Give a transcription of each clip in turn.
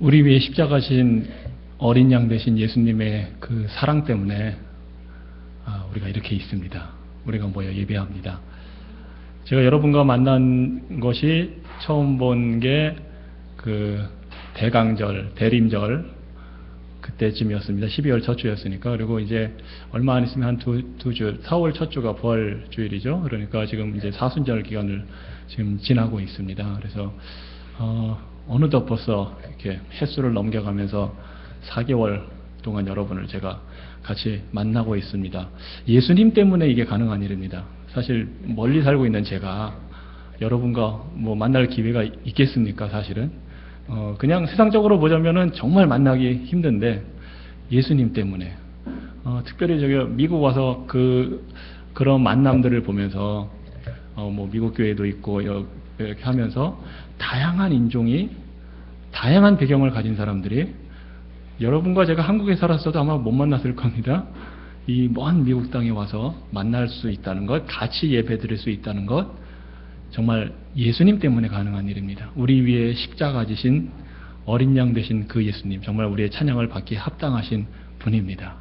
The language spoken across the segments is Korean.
우리 위해 십자가 지신 어린 양 되신 예수님의 그 사랑 때문에 우리가 이렇게 있습니다. 우리가 모여 예배합니다. 제가 여러분과 만난 것이 처음 본 게 그 대강절, 대림절 그때쯤이었습니다. 12월 첫 주였으니까. 그리고 이제 얼마 안 있으면 한 두 주, 4월 첫 주가 부활주일이죠. 그러니까 지금 이제 사순절 기간을 지금 지나고 있습니다. 그래서 어느덧 벌써 이렇게 횟수를 넘겨가면서 4개월 동안 여러분을 제가 같이 만나고 있습니다. 예수님 때문에 이게 가능한 일입니다. 사실 멀리 살고 있는 제가 여러분과 뭐 만날 기회가 있겠습니까? 사실은 그냥 세상적으로 보자면은 정말 만나기 힘든데 예수님 때문에 특별히 저기 미국 와서 그런 만남들을 보면서 뭐 미국 교회도 있고 이렇게 하면서 다양한 인종이 다양한 배경을 가진 사람들이 여러분과 제가 한국에 살았어도 아마 못 만났을 겁니다. 이 먼 미국 땅에 와서 만날 수 있다는 것, 같이 예배 드릴 수 있다는 것, 정말 예수님 때문에 가능한 일입니다. 우리 위에 십자가 지신 어린 양 되신 그 예수님, 정말 우리의 찬양을 받기에 합당하신 분입니다.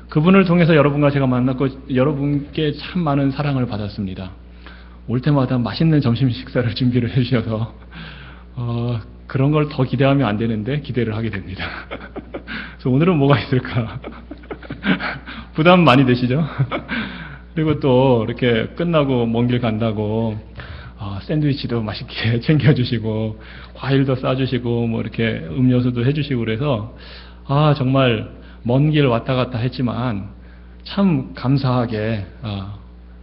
그분을 통해서 여러분과 제가 만났고 여러분께 참 많은 사랑을 받았습니다. 올 때마다 맛있는 점심 식사를 준비를 해주셔서 그런 걸 더 기대하면 안 되는데 기대를 하게 됩니다. 그래서 오늘은 뭐가 있을까? 부담 많이 되시죠? 그리고 또 이렇게 끝나고 먼 길 간다고 샌드위치도 맛있게 챙겨주시고 과일도 싸주시고 뭐 이렇게 음료수도 해주시고 그래서 정말 먼 길 왔다 갔다 했지만 참 감사하게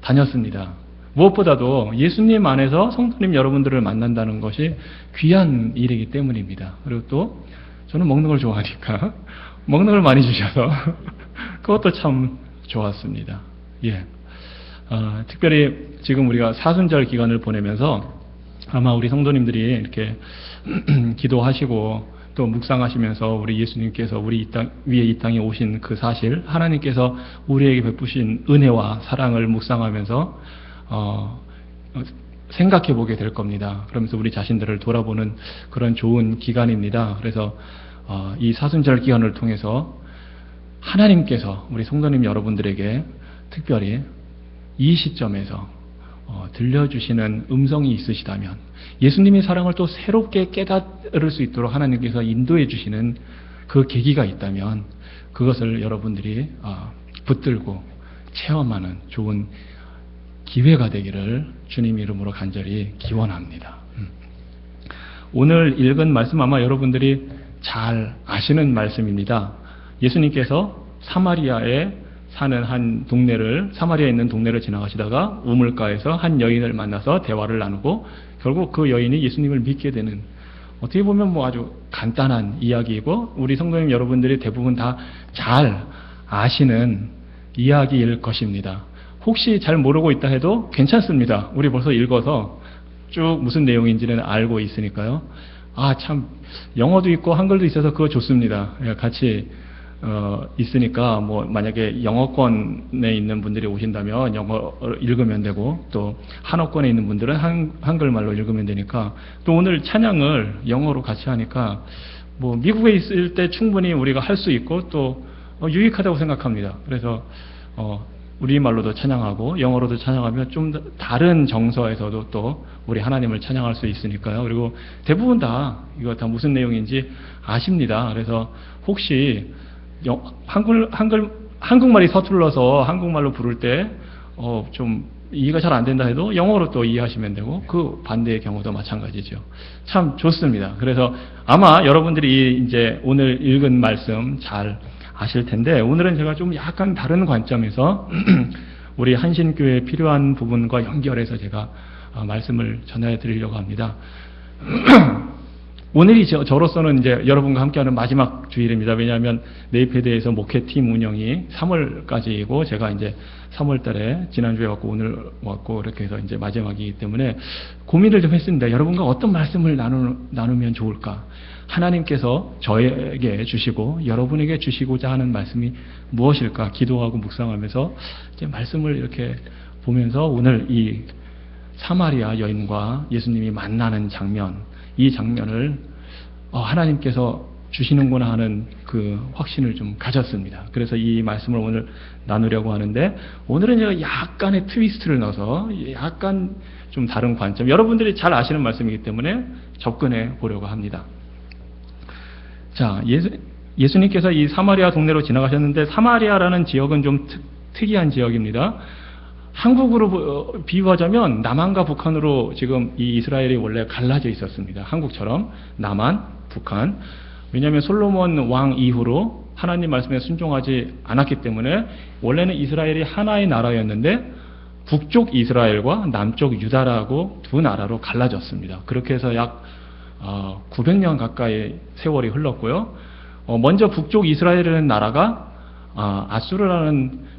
다녔습니다. 무엇보다도 예수님 안에서 성도님 여러분들을 만난다는 것이 귀한 일이기 때문입니다. 그리고 또 저는 먹는 걸 좋아하니까 먹는 걸 많이 주셔서 그것도 참 좋았습니다. 예. 특별히 지금 우리가 사순절 기간을 보내면서 아마 우리 성도님들이 이렇게 기도하시고 또 묵상하시면서 우리 예수님께서 우리 위에 이 땅에 오신 그 사실, 하나님께서 우리에게 베푸신 은혜와 사랑을 묵상하면서 생각해 보게 될 겁니다. 그러면서 우리 자신들을 돌아보는 그런 좋은 기간입니다. 그래서 이 사순절 기간을 통해서 하나님께서 우리 성도님 여러분들에게 특별히 이 시점에서 들려주시는 음성이 있으시다면, 예수님의 사랑을 또 새롭게 깨달을 수 있도록 하나님께서 인도해 주시는 그 계기가 있다면 그것을 여러분들이 붙들고 체험하는 좋은 기회가 되기를 주님 이름으로 간절히 기원합니다. 오늘 읽은 말씀 아마 여러분들이 잘 아시는 말씀입니다. 예수님께서 사마리아에 사는 사마리아에 있는 동네를 지나가시다가 우물가에서 한 여인을 만나서 대화를 나누고 결국 그 여인이 예수님을 믿게 되는, 어떻게 보면 뭐 아주 간단한 이야기이고 우리 성도님 여러분들이 대부분 다 잘 아시는 이야기일 것입니다. 혹시 잘 모르고 있다 해도 괜찮습니다. 우리 벌써 읽어서 쭉 무슨 내용인지는 알고 있으니까요. 참 영어도 있고 한글도 있어서 그거 좋습니다. 같이 있으니까 뭐 만약에 영어권에 있는 분들이 오신다면 영어를 읽으면 되고, 또 한어권에 있는 분들은 한글말로 읽으면 되니까, 또 오늘 찬양을 영어로 같이 하니까 뭐 미국에 있을 때 충분히 우리가 할 수 있고 또 유익하다고 생각합니다. 그래서 우리말로도 찬양하고 영어로도 찬양하면 좀 다른 정서에서도 또 우리 하나님을 찬양할 수 있으니까요. 그리고 대부분 이거 다 무슨 내용인지 아십니다. 그래서 혹시 한국말이 서툴러서 한국말로 부를 때 좀 이해가 잘 안 된다 해도 영어로 또 이해하시면 되고, 그 반대의 경우도 마찬가지죠. 참 좋습니다. 그래서 아마 여러분들이 이제 오늘 읽은 말씀 잘 아실 텐데, 오늘은 제가 좀 약간 다른 관점에서 우리 한신교회에 필요한 부분과 연결해서 제가 말씀을 전해 드리려고 합니다. 오늘이 저로서는 이제 여러분과 함께하는 마지막 주일입니다. 왜냐하면 네이패드에서 목회팀 운영이 3월까지이고 제가 이제 3월 달에 지난주에 왔고 오늘 왔고 이렇게 해서 이제 마지막이기 때문에 고민을 좀 했습니다. 여러분과 어떤 말씀을 나누면 좋을까? 하나님께서 저에게 주시고 여러분에게 주시고자 하는 말씀이 무엇일까? 기도하고 묵상하면서 이제 말씀을 이렇게 보면서 오늘 이 사마리아 여인과 예수님이 만나는 장면, 이 장면을 하나님께서 주시는구나 하는 그 확신을 좀 가졌습니다. 그래서 이 말씀을 오늘 나누려고 하는데, 오늘은 제가 약간의 트위스트를 넣어서 약간 좀 다른 관점, 여러분들이 잘 아시는 말씀이기 때문에 접근해 보려고 합니다. 자, 예수님께서 이 사마리아 동네로 지나가셨는데, 사마리아라는 지역은 좀 특이한 지역입니다. 한국으로 비유하자면 남한과 북한으로 지금 이 이스라엘이 원래 갈라져 있었습니다. 한국처럼 남한, 북한. 왜냐하면 솔로몬 왕 이후로 하나님 말씀에 순종하지 않았기 때문에 원래는 이스라엘이 하나의 나라였는데 북쪽 이스라엘과 남쪽 유다라고 두 나라로 갈라졌습니다. 그렇게 해서 약 900년 가까이 세월이 흘렀고요. 먼저 북쪽 이스라엘이라는 나라가 아수르라는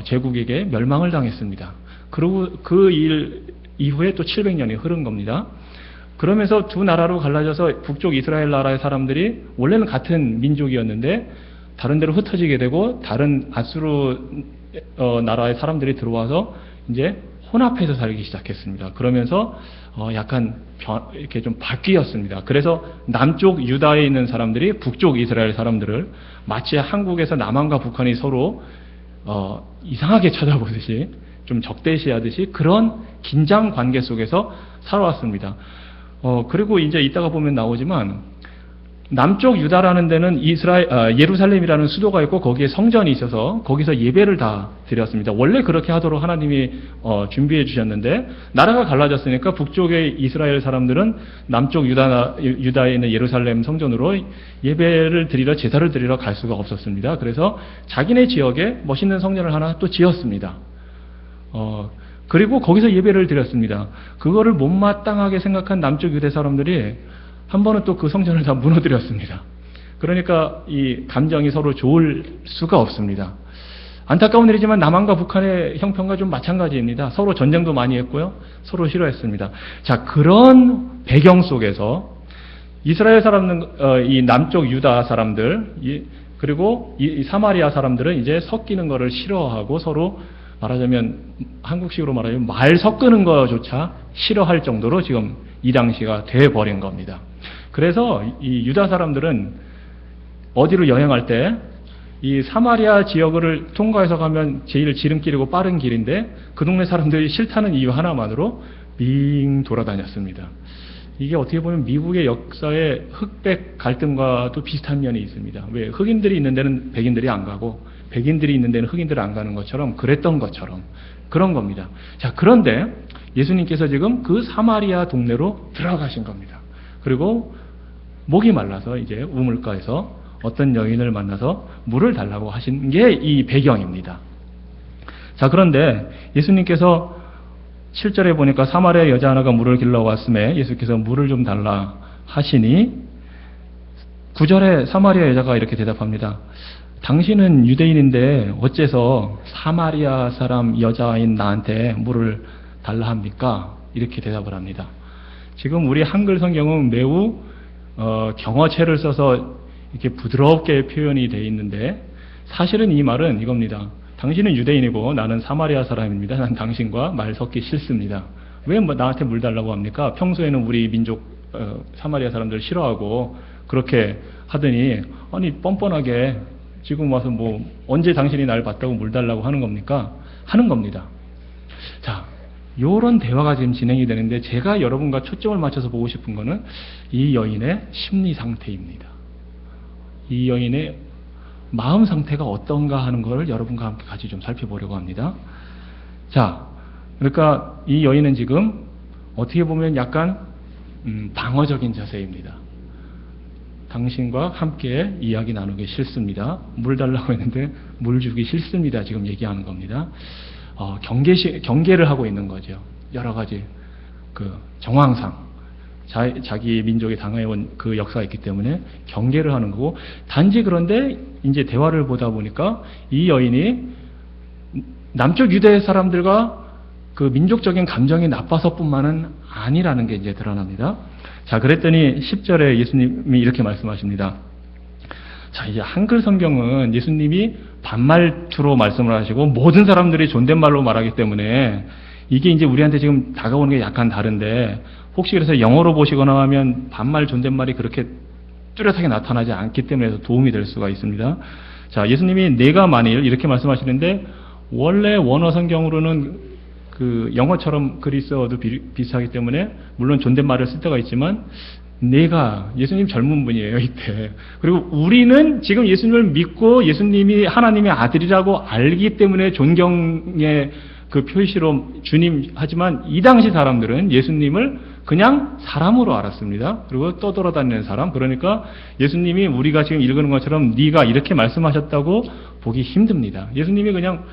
제국에게 멸망을 당했습니다. 그리고 그 일 이후에 또 700년이 흐른 겁니다. 그러면서 두 나라로 갈라져서 북쪽 이스라엘 나라의 사람들이 원래는 같은 민족이었는데 다른 데로 흩어지게 되고, 다른 아수르 나라의 사람들이 들어와서 이제 혼합해서 살기 시작했습니다. 그러면서 약간 이렇게 좀 바뀌었습니다. 그래서 남쪽 유다에 있는 사람들이 북쪽 이스라엘 사람들을 마치 한국에서 남한과 북한이 서로 이상하게 쳐다보듯이, 좀 적대시하듯이 그런 긴장 관계 속에서 살아왔습니다. 그리고 이제 이따가 보면 나오지만, 남쪽 유다라는 데는 예루살렘이라는 수도가 있고 거기에 성전이 있어서 거기서 예배를 다 드렸습니다. 원래 그렇게 하도록 하나님이 준비해 주셨는데, 나라가 갈라졌으니까 북쪽의 이스라엘 사람들은 남쪽 유다에 있는 예루살렘 성전으로 예배를 드리러, 제사를 드리러 갈 수가 없었습니다. 그래서 자기네 지역에 멋있는 성전을 하나 또 지었습니다. 그리고 거기서 예배를 드렸습니다. 그거를 못마땅하게 생각한 남쪽 유대 사람들이 한 번은 또 그 성전을 다 무너뜨렸습니다. 그러니까 이 감정이 서로 좋을 수가 없습니다. 안타까운 일이지만 남한과 북한의 형편과 좀 마찬가지입니다. 서로 전쟁도 많이 했고요. 서로 싫어했습니다. 자, 그런 배경 속에서 이스라엘 사람들, 이 남쪽 유다 사람들, 그리고 이 사마리아 사람들은 이제 섞이는 것을 싫어하고, 서로 말하자면 한국식으로 말하자면 말 섞는 것조차 싫어할 정도로 지금 이 당시가 돼버린 겁니다. 그래서 이 유다 사람들은 어디로 여행할 때 이 사마리아 지역을 통과해서 가면 제일 지름길이고 빠른 길인데, 그 동네 사람들이 싫다는 이유 하나만으로 빙 돌아다녔습니다. 이게 어떻게 보면 미국의 역사의 흑백 갈등과도 비슷한 면이 있습니다. 왜 흑인들이 있는 데는 백인들이 안 가고 백인들이 있는 데는 흑인들이 안 가는 것처럼, 그랬던 것처럼 그런 겁니다. 자, 그런데 예수님께서 지금 그 사마리아 동네로 들어가신 겁니다. 그리고 목이 말라서 이제 우물가에서 어떤 여인을 만나서 물을 달라고 하신 게 이 배경입니다. 자, 그런데 예수님께서 7절에 보니까 사마리아 여자 하나가 물을 길러 왔음에 예수께서 물을 좀 달라 하시니, 9절에 사마리아 여자가 이렇게 대답합니다. 당신은 유대인인데 어째서 사마리아 사람 여자인 나한테 물을 달라 합니까? 이렇게 대답을 합니다. 지금 우리 한글 성경은 매우 경어체를 써서 이렇게 부드럽게 표현이 되어 있는데, 사실은 이 말은 이겁니다. 당신은 유대인이고 나는 사마리아 사람입니다. 난 당신과 말 섞기 싫습니다. 왜 나한테 물 달라고 합니까? 평소에는 우리 민족 사마리아 사람들 싫어하고 그렇게 하더니, 아니 뻔뻔하게 지금 와서 뭐 언제 당신이 날 봤다고 물 달라고 하는 겁니까? 하는 겁니다. 자, 요런 대화가 지금 진행이 되는데, 제가 여러분과 초점을 맞춰서 보고 싶은 거는 이 여인의 심리 상태입니다. 이 여인의 마음 상태가 어떤가 하는 것을 여러분과 함께 같이 좀 살펴보려고 합니다. 자, 그러니까 이 여인은 지금 어떻게 보면 약간 방어적인 자세입니다. 당신과 함께 이야기 나누기 싫습니다. 물 달라고 했는데 물 주기 싫습니다. 지금 얘기하는 겁니다. 경계를 하고 있는 거죠. 여러 가지 그 정황상 자기 민족이 당해온 그 역사가 있기 때문에 경계를 하는 거고, 단지 그런데 이제 대화를 보다 보니까 이 여인이 남쪽 유대 사람들과 그 민족적인 감정이 나빠서뿐만은 아니라는 게 이제 드러납니다. 자, 그랬더니 10절에 예수님이 이렇게 말씀하십니다. 자, 이제 한글 성경은 예수님이 반말투로 말씀을 하시고 모든 사람들이 존댓말로 말하기 때문에 이게 이제 우리한테 지금 다가오는 게 약간 다른데, 혹시 그래서 영어로 보시거나 하면 반말 존댓말이 그렇게 뚜렷하게 나타나지 않기 때문에 도움이 될 수가 있습니다. 자, 예수님이 내가 만일 이렇게 말씀하시는데 원래 원어 성경으로는 그 영어처럼 글이 써도 비슷하기 때문에 물론 존댓말을 쓸 때가 있지만 내가 예수님 젊은 분이에요 이때. 그리고 우리는 지금 예수님을 믿고 예수님이 하나님의 아들이라고 알기 때문에 존경의 그 표시로 주님 하지만 이 당시 사람들은 예수님을 그냥 사람으로 알았습니다. 그리고 떠돌아다니는 사람. 그러니까 예수님이 우리가 지금 읽는 것처럼 네가 이렇게 말씀하셨다고 보기 힘듭니다. 예수님이 그냥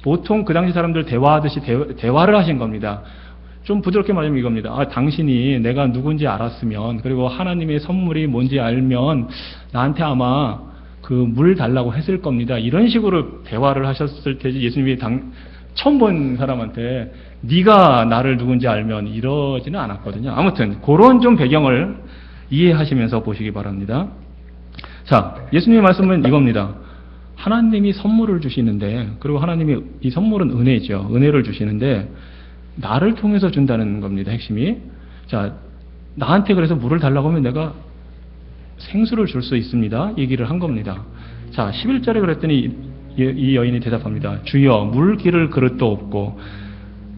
보통 그 당시 사람들 대화하듯이 대화를 하신 겁니다. 좀 부드럽게 말하면 이겁니다. 아, 당신이 내가 누군지 알았으면 그리고 하나님의 선물이 뭔지 알면 나한테 아마 그 물 달라고 했을 겁니다. 이런 식으로 대화를 하셨을 테지 예수님이 처음 본 사람한테 네가 나를 누군지 알면 이러지는 않았거든요. 아무튼 그런 좀 배경을 이해하시면서 보시기 바랍니다. 자, 예수님의 말씀은 이겁니다. 하나님이 선물을 주시는데 그리고 하나님이 이 선물은 은혜죠. 은혜를 주시는데 나를 통해서 준다는 겁니다. 핵심이. 자, 나한테 그래서 물을 달라고 하면 내가 생수를 줄 수 있습니다. 얘기를 한 겁니다. 자, 11절에 그랬더니 이 여인이 대답합니다. 주여, 물 기를 그릇도 없고.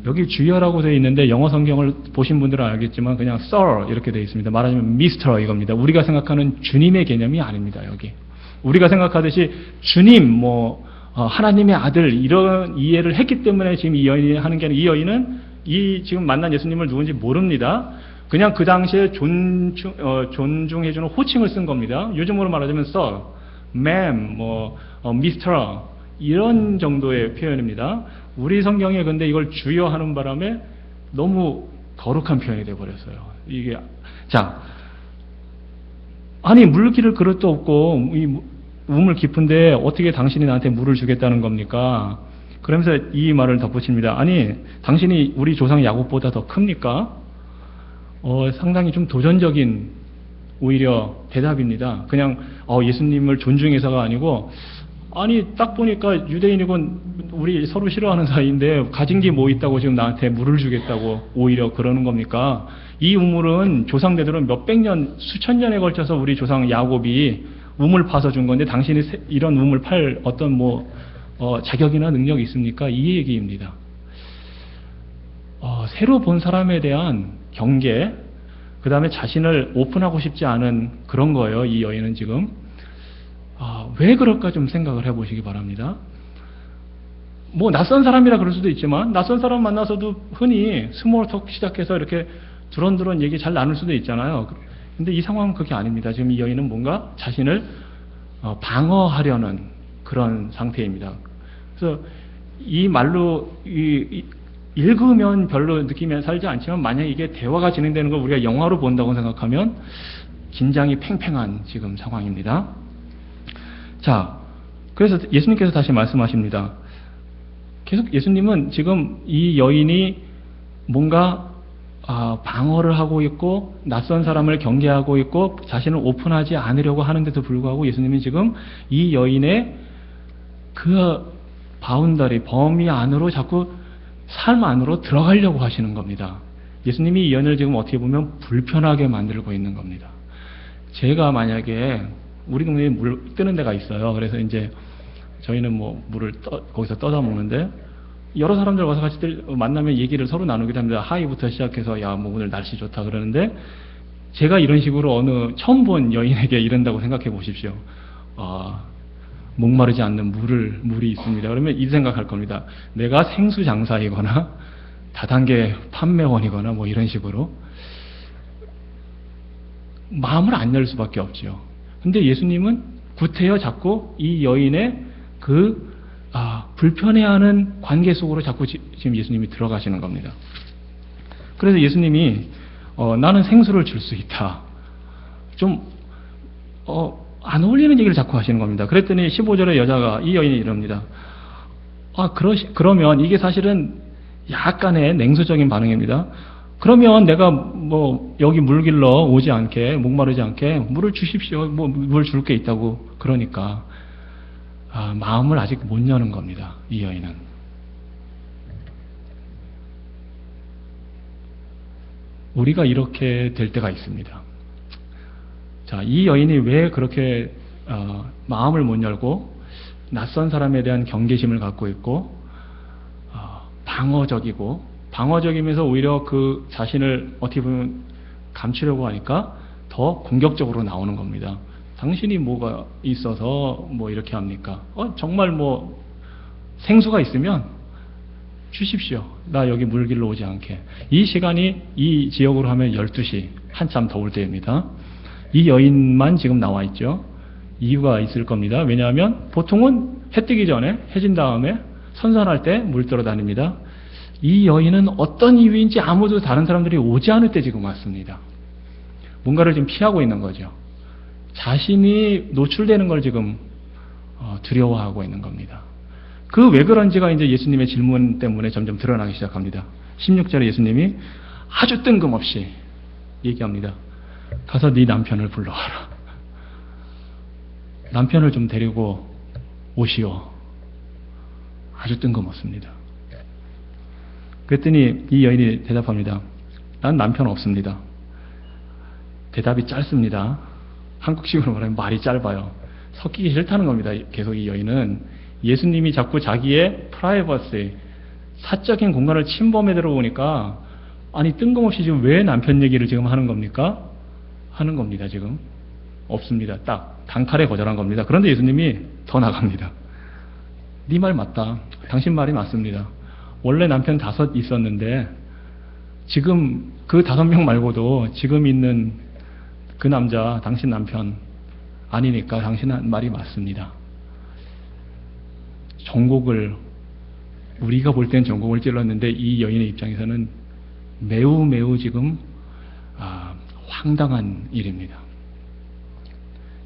여기 주여라고 되어 있는데 영어 성경을 보신 분들은 알겠지만 그냥 Sir 이렇게 되어 있습니다. 말하자면 Mr. 이겁니다. 우리가 생각하는 주님의 개념이 아닙니다. 여기. 우리가 생각하듯이 주님, 하나님의 아들 이런 이해를 했기 때문에 지금 이 여인이 하는 게 아니라 이 여인은 이 지금 만난 예수님을 누군지 모릅니다. 그냥 그 당시에 존중해주는 호칭을 쓴 겁니다. 요즘으로 말하자면 Sir, Ma'am, Mr. 이런 정도의 표현입니다. 우리 성경에 근데 이걸 주여 하는 바람에 너무 거룩한 표현이 되어버렸어요. 이게 자, 아니 물기를 그릇도 없고 이 우물 깊은데 어떻게 당신이 나한테 물을 주겠다는 겁니까? 그러면서 이 말을 덧붙입니다. 아니 당신이 우리 조상 야곱보다 더 큽니까? 상당히 좀 도전적인 오히려 대답입니다. 그냥 예수님을 존중해서가 아니고 아니 딱 보니까 유대인이건 우리 서로 싫어하는 사이인데 가진 게 뭐 있다고 지금 나한테 물을 주겠다고 오히려 그러는 겁니까? 이 우물은 조상대들은 몇백 년, 수천 년에 걸쳐서 우리 조상 야곱이 우물 파서 준 건데 당신이 이런 우물 팔 어떤 자격이나 능력이 있습니까? 이 얘기입니다. 새로 본 사람에 대한 경계, 그 다음에 자신을 오픈하고 싶지 않은 그런 거예요. 이 여인은 지금. 왜 그럴까 좀 생각을 해보시기 바랍니다. 낯선 사람이라 그럴 수도 있지만 낯선 사람 만나서도 흔히 스몰톡 시작해서 이렇게 두런두런 얘기 잘 나눌 수도 있잖아요. 근데 이 상황은 그게 아닙니다. 지금 이 여인은 뭔가 자신을 방어하려는 그런 상태입니다. 그래서 이 말로 읽으면 별로 느낌이 살지 않지만 만약 이게 대화가 진행되는 걸 우리가 영화로 본다고 생각하면 긴장이 팽팽한 지금 상황입니다. 자, 그래서 예수님께서 다시 말씀하십니다. 계속 예수님은 지금 이 여인이 뭔가 방어를 하고 있고 낯선 사람을 경계하고 있고 자신을 오픈하지 않으려고 하는데도 불구하고 예수님이 지금 이 여인의 그 바운더리, 범위 안으로 자꾸 삶 안으로 들어가려고 하시는 겁니다. 예수님이 이 여인을 지금 어떻게 보면 불편하게 만들고 있는 겁니다. 제가 만약에 우리 동네에 물 뜨는 데가 있어요. 그래서 이제 저희는 물을 거기서 떠다 먹는데 여러 사람들 와서 같이 만나면 얘기를 서로 나누기도 합니다. 하이부터 시작해서 야, 오늘 날씨 좋다 그러는데 제가 이런 식으로 처음 본 여인에게 이런다고 생각해 보십시오. 목마르지 않는 물이 있습니다. 그러면 이 생각할 겁니다. 내가 생수 장사이거나 다단계 판매원이거나 이런 식으로 마음을 안 열 수밖에 없죠. 근데 예수님은 구태여 자꾸 이 여인의 불편해하는 관계 속으로 자꾸 지금 예수님이 들어가시는 겁니다. 그래서 예수님이 나는 생수를 줄 수 있다. 좀 안 어울리는 얘기를 자꾸 하시는 겁니다. 그랬더니 15절에 여자가 이 여인이 이럽니다. 그러면 이게 사실은 약간의 냉소적인 반응입니다. 그러면 내가 여기 물 길러 오지 않게 목마르지 않게 물을 주십시오. 물 줄 게 있다고 그러니까 마음을 아직 못 여는 겁니다. 이 여인은. 우리가 이렇게 될 때가 있습니다. 자, 이 여인이 왜 그렇게 마음을 못 열고 낯선 사람에 대한 경계심을 갖고 있고 방어적이면서 오히려 그 자신을 어떻게 보면 감추려고 하니까 더 공격적으로 나오는 겁니다. 당신이 뭐가 있어서 뭐 이렇게 합니까? 정말 뭐 생수가 있으면 주십시오. 나 여기 물길로 오지 않게. 이 시간이 이 지역으로 하면 12시, 한참 더울 때입니다. 이 여인만 지금 나와 있죠. 이유가 있을 겁니다. 왜냐하면 보통은 해 뜨기 전에, 해진 다음에 선선할 때 물들어 다닙니다. 이 여인은 어떤 이유인지 아무도 다른 사람들이 오지 않을 때 지금 왔습니다. 뭔가를 지금 피하고 있는 거죠. 자신이 노출되는 걸 지금 두려워하고 있는 겁니다. 그 왜 그런지가 이제 예수님의 질문 때문에 점점 드러나기 시작합니다. 16절에 예수님이 아주 뜬금없이 얘기합니다. 가서 네 남편을 불러와라. 남편을 좀 데리고 오시오. 아주 뜬금없습니다. 그랬더니 이 여인이 대답합니다. 난 남편 없습니다. 대답이 짧습니다. 한국식으로 말하면 말이 짧아요. 섞이기 싫다는 겁니다. 계속 이 여인은 예수님이 자꾸 자기의 프라이버시, 사적인 공간을 침범해 들어오니까 아니 뜬금없이 지금 왜 남편 얘기를 지금 하는 겁니까? 하는 겁니다. 지금 없습니다. 딱 단칼에 거절한 겁니다. 그런데 예수님이 더 나갑니다. 네 말 맞다. 당신 말이 맞습니다. 원래 남편 5 있었는데 지금 그 5명 말고도 지금 있는 그 남자 당신 남편 아니니까 당신 말이 맞습니다. 우리가 볼 땐 전곡을 찔렀는데 이 여인의 입장에서는 매우 지금 황당한 일입니다.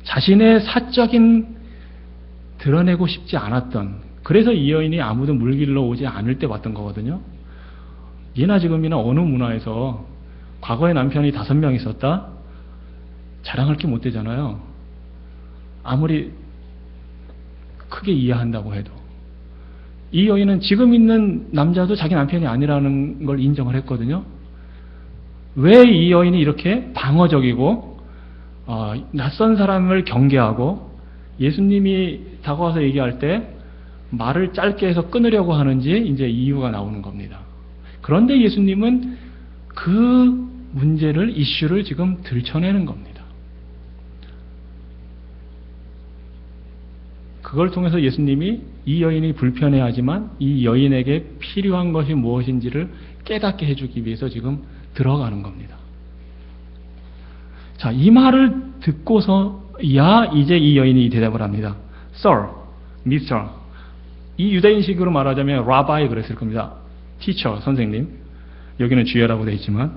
자신의 사적인 드러내고 싶지 않았던, 그래서 이 여인이 아무도 물길로 오지 않을 때 왔던 거거든요. 예나 지금이나 어느 문화에서 과거에 남편이 5명 있었다? 자랑할 게 못 되잖아요. 아무리 크게 이해한다고 해도. 이 여인은 지금 있는 남자도 자기 남편이 아니라는 걸 인정을 했거든요. 왜 이 여인이 이렇게 방어적이고 낯선 사람을 경계하고 예수님이 다가와서 얘기할 때 말을 짧게 해서 끊으려고 하는지 이제 이유가 나오는 겁니다. 그런데 예수님은 그 문제를, 이슈를 지금 들춰내는 겁니다. 그걸 통해서 예수님이 이 여인이 불편해하지만 이 여인에게 필요한 것이 무엇인지를 깨닫게 해주기 위해서 지금 들어가는 겁니다. 자, 이 말을 듣고서야 이제 이 여인이 대답을 합니다. Sir, Mr. 이 유대인식으로 말하자면 라바이 그랬을 겁니다. Teacher, 선생님. 여기는 주여라고 되어 있지만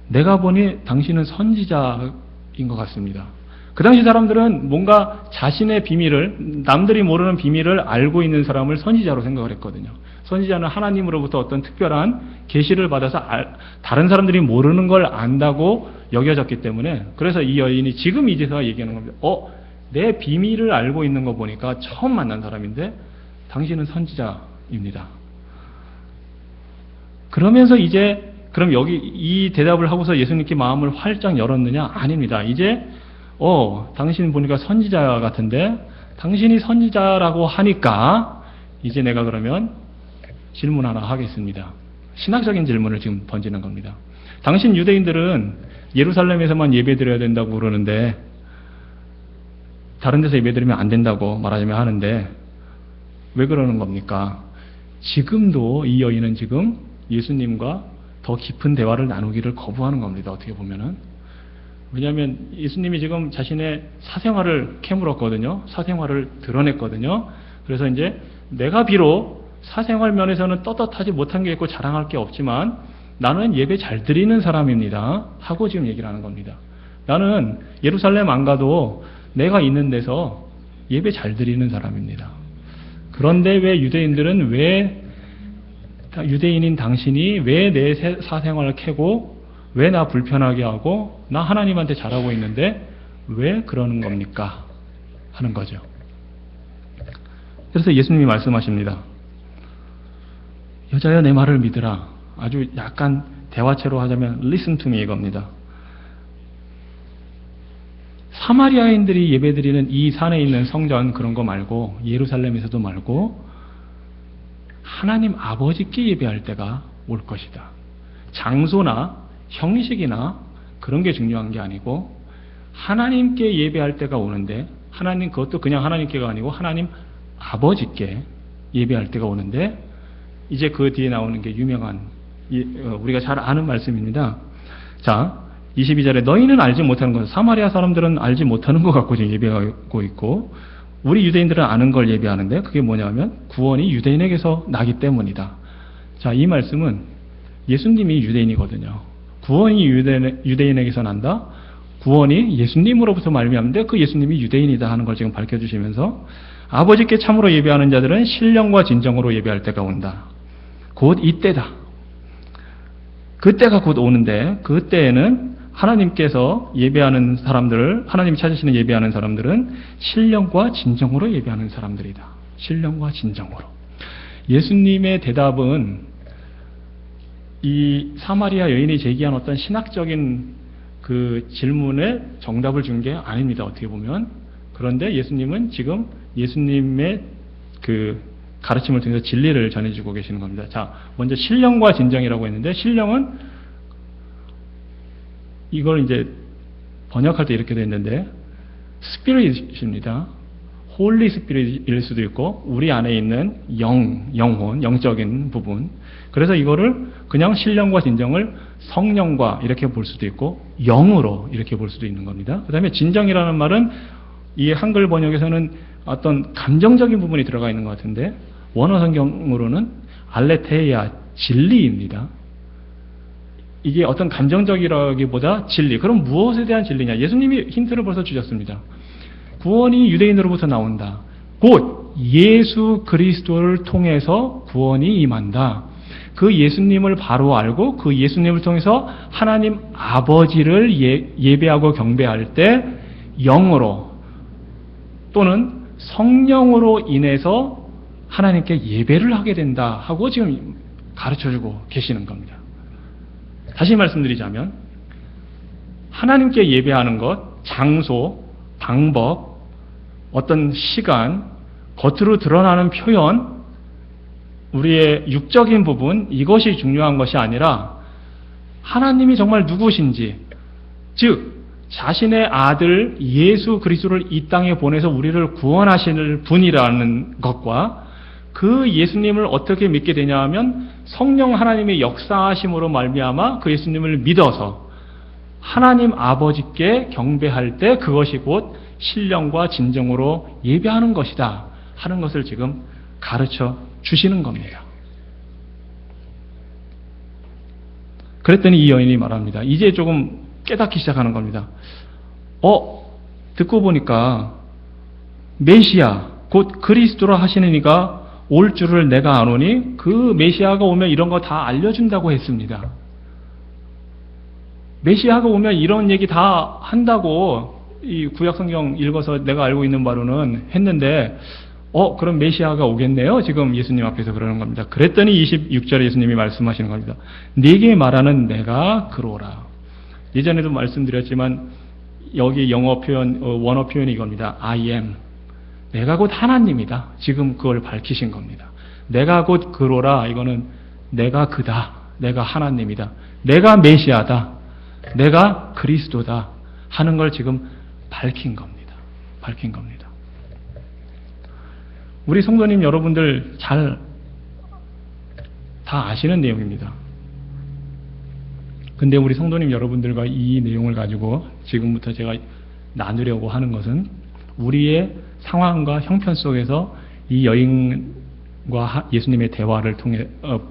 내가 보니 당신은 선지자인 것 같습니다. 그 당시 사람들은 뭔가 자신의 비밀을, 남들이 모르는 비밀을 알고 있는 사람을 선지자로 생각을 했거든요. 선지자는 하나님으로부터 어떤 특별한 계시를 받아서 다른 사람들이 모르는 걸 안다고 여겨졌기 때문에, 그래서 이 여인이 지금 이제서 얘기하는 겁니다. 내 비밀을 알고 있는 거 보니까 처음 만난 사람인데 당신은 선지자입니다. 그러면서 이제 그럼 여기 이 대답을 하고서 예수님께 마음을 활짝 열었느냐? 아닙니다. 이제 당신 보니까 선지자 같은데 당신이 선지자라고 하니까 이제 내가 그러면 질문 하나 하겠습니다. 신학적인 질문을 지금 던지는 겁니다. 당신 유대인들은 예루살렘에서만 예배드려야 된다고 그러는데 다른 데서 예배드리면 안 된다고 말하자면 하는데 왜 그러는 겁니까? 지금도 이 여인은 지금 예수님과 더 깊은 대화를 나누기를 거부하는 겁니다. 어떻게 보면은. 왜냐하면 예수님이 지금 자신의 사생활을 캐물었거든요. 사생활을 드러냈거든요. 그래서 이제 내가 비록 사생활 면에서는 떳떳하지 못한 게 있고 자랑할 게 없지만 나는 예배 잘 드리는 사람입니다. 하고 지금 얘기를 하는 겁니다. 나는 예루살렘 안 가도 내가 있는 데서 예배 잘 드리는 사람입니다. 그런데 왜 유대인들은 유대인인 당신이 왜 내 사생활을 캐고 왜 나 불편하게 하고 나 하나님한테 잘하고 있는데 왜 그러는 겁니까? 하는 거죠. 그래서 예수님이 말씀하십니다. 여자여 내 말을 믿으라. 아주 약간 대화체로 하자면 listen to me 이겁니다. 사마리아인들이 예배드리는 이 산에 있는 성전 그런 거 말고 예루살렘에서도 말고 하나님 아버지께 예배할 때가 올 것이다. 장소나 형식이나 그런 게 중요한 게 아니고 하나님께 예배할 때가 오는데 하나님 그것도 그냥 하나님께가 아니고 하나님 아버지께 예배할 때가 오는데 이제 그 뒤에 나오는 게 유명한 우리가 잘 아는 말씀입니다. 자, 22절에 너희는 알지 못하는 것, 사마리아 사람들은 알지 못하는 것 갖고 지금 예배하고 있고 우리 유대인들은 아는 걸 예배하는데 그게 뭐냐면 구원이 유대인에게서 나기 때문이다. 자, 이 말씀은 예수님이 유대인이거든요. 구원이 유대인에게서 난다. 구원이 예수님으로부터 말미암는데 그 예수님이 유대인이다 하는 걸 지금 밝혀주시면서 아버지께 참으로 예배하는 자들은 신령과 진정으로 예배할 때가 온다. 곧 이때다. 그때가 곧 오는데 그때에는 하나님께서 예배하는 사람들을 하나님이 찾으시는 예배하는 사람들은 신령과 진정으로 예배하는 사람들이다. 신령과 진정으로. 예수님의 대답은 이 사마리아 여인이 제기한 어떤 신학적인 그 질문에 정답을 준 게 아닙니다. 어떻게 보면. 그런데 예수님은 지금 예수님의 그 가르침을 통해서 진리를 전해주고 계시는 겁니다. 자, 먼저 신령과 진정이라고 했는데 신령은 이걸 이제 번역할 때 이렇게 되어 있는데 스피릿입니다. 홀리 스피릿일 수도 있고 우리 안에 있는 영혼, 영적인 부분. 그래서 이거를 그냥 신령과 진정을 성령과 이렇게 볼 수도 있고 영으로 이렇게 볼 수도 있는 겁니다. 그 다음에 진정이라는 말은 이 한글 번역에서는 어떤 감정적인 부분이 들어가 있는 것 같은데 원어 성경으로는 알레테이아, 진리입니다. 이게 어떤 감정적이라기보다 진리. 그럼 무엇에 대한 진리냐? 예수님이 힌트를 벌써 주셨습니다. 구원이 유대인으로부터 나온다. 곧 예수 그리스도를 통해서 구원이 임한다. 그 예수님을 바로 알고 그 예수님을 통해서 하나님 아버지를 예배하고 경배할 때 영으로 또는 성령으로 인해서 하나님께 예배를 하게 된다 하고 지금 가르쳐주고 계시는 겁니다. 다시 말씀드리자면 하나님께 예배하는 것, 장소, 방법, 어떤 시간, 겉으로 드러나는 표현, 우리의 육적인 부분 이것이 중요한 것이 아니라 하나님이 정말 누구신지, 즉 자신의 아들 예수 그리스도를 이 땅에 보내서 우리를 구원하실 분이라는 것과 그 예수님을 어떻게 믿게 되냐 하면 성령 하나님의 역사하심으로 말미암아 그 예수님을 믿어서 하나님 아버지께 경배할 때 그것이 곧 신령과 진정으로 예배하는 것이다 하는 것을 지금 가르쳐 주시는 겁니다. 그랬더니 이 여인이 말합니다. 이제 조금 깨닫기 시작하는 겁니다. 듣고 보니까 메시아 곧 그리스도라 하시는 이가 올 줄을 내가 아노니 그 메시아가 오면 이런 거 다 알려준다고 했습니다. 메시아가 오면 이런 얘기 다 한다고 이 구약성경 읽어서 내가 알고 있는 바로는 했는데 그럼 메시아가 오겠네요. 지금 예수님 앞에서 그러는 겁니다. 그랬더니 26절에 예수님이 말씀하시는 겁니다. 네게 말하는 내가 그로라. 예전에도 말씀드렸지만 여기 영어 표현, 원어 표현이 이겁니다. I am. 내가 곧 하나님이다. 지금 그걸 밝히신 겁니다. 내가 곧 그로라. 이거는 내가 그다. 내가 하나님이다. 내가 메시아다. 내가 그리스도다. 하는 걸 지금 밝힌 겁니다. 밝힌 겁니다. 우리 성도님 여러분들 잘 다 아시는 내용입니다. 근데 우리 성도님 여러분들과 이 내용을 가지고 지금부터 제가 나누려고 하는 것은 우리의 상황과 형편 속에서 이 여인과 예수님의 대화를 통해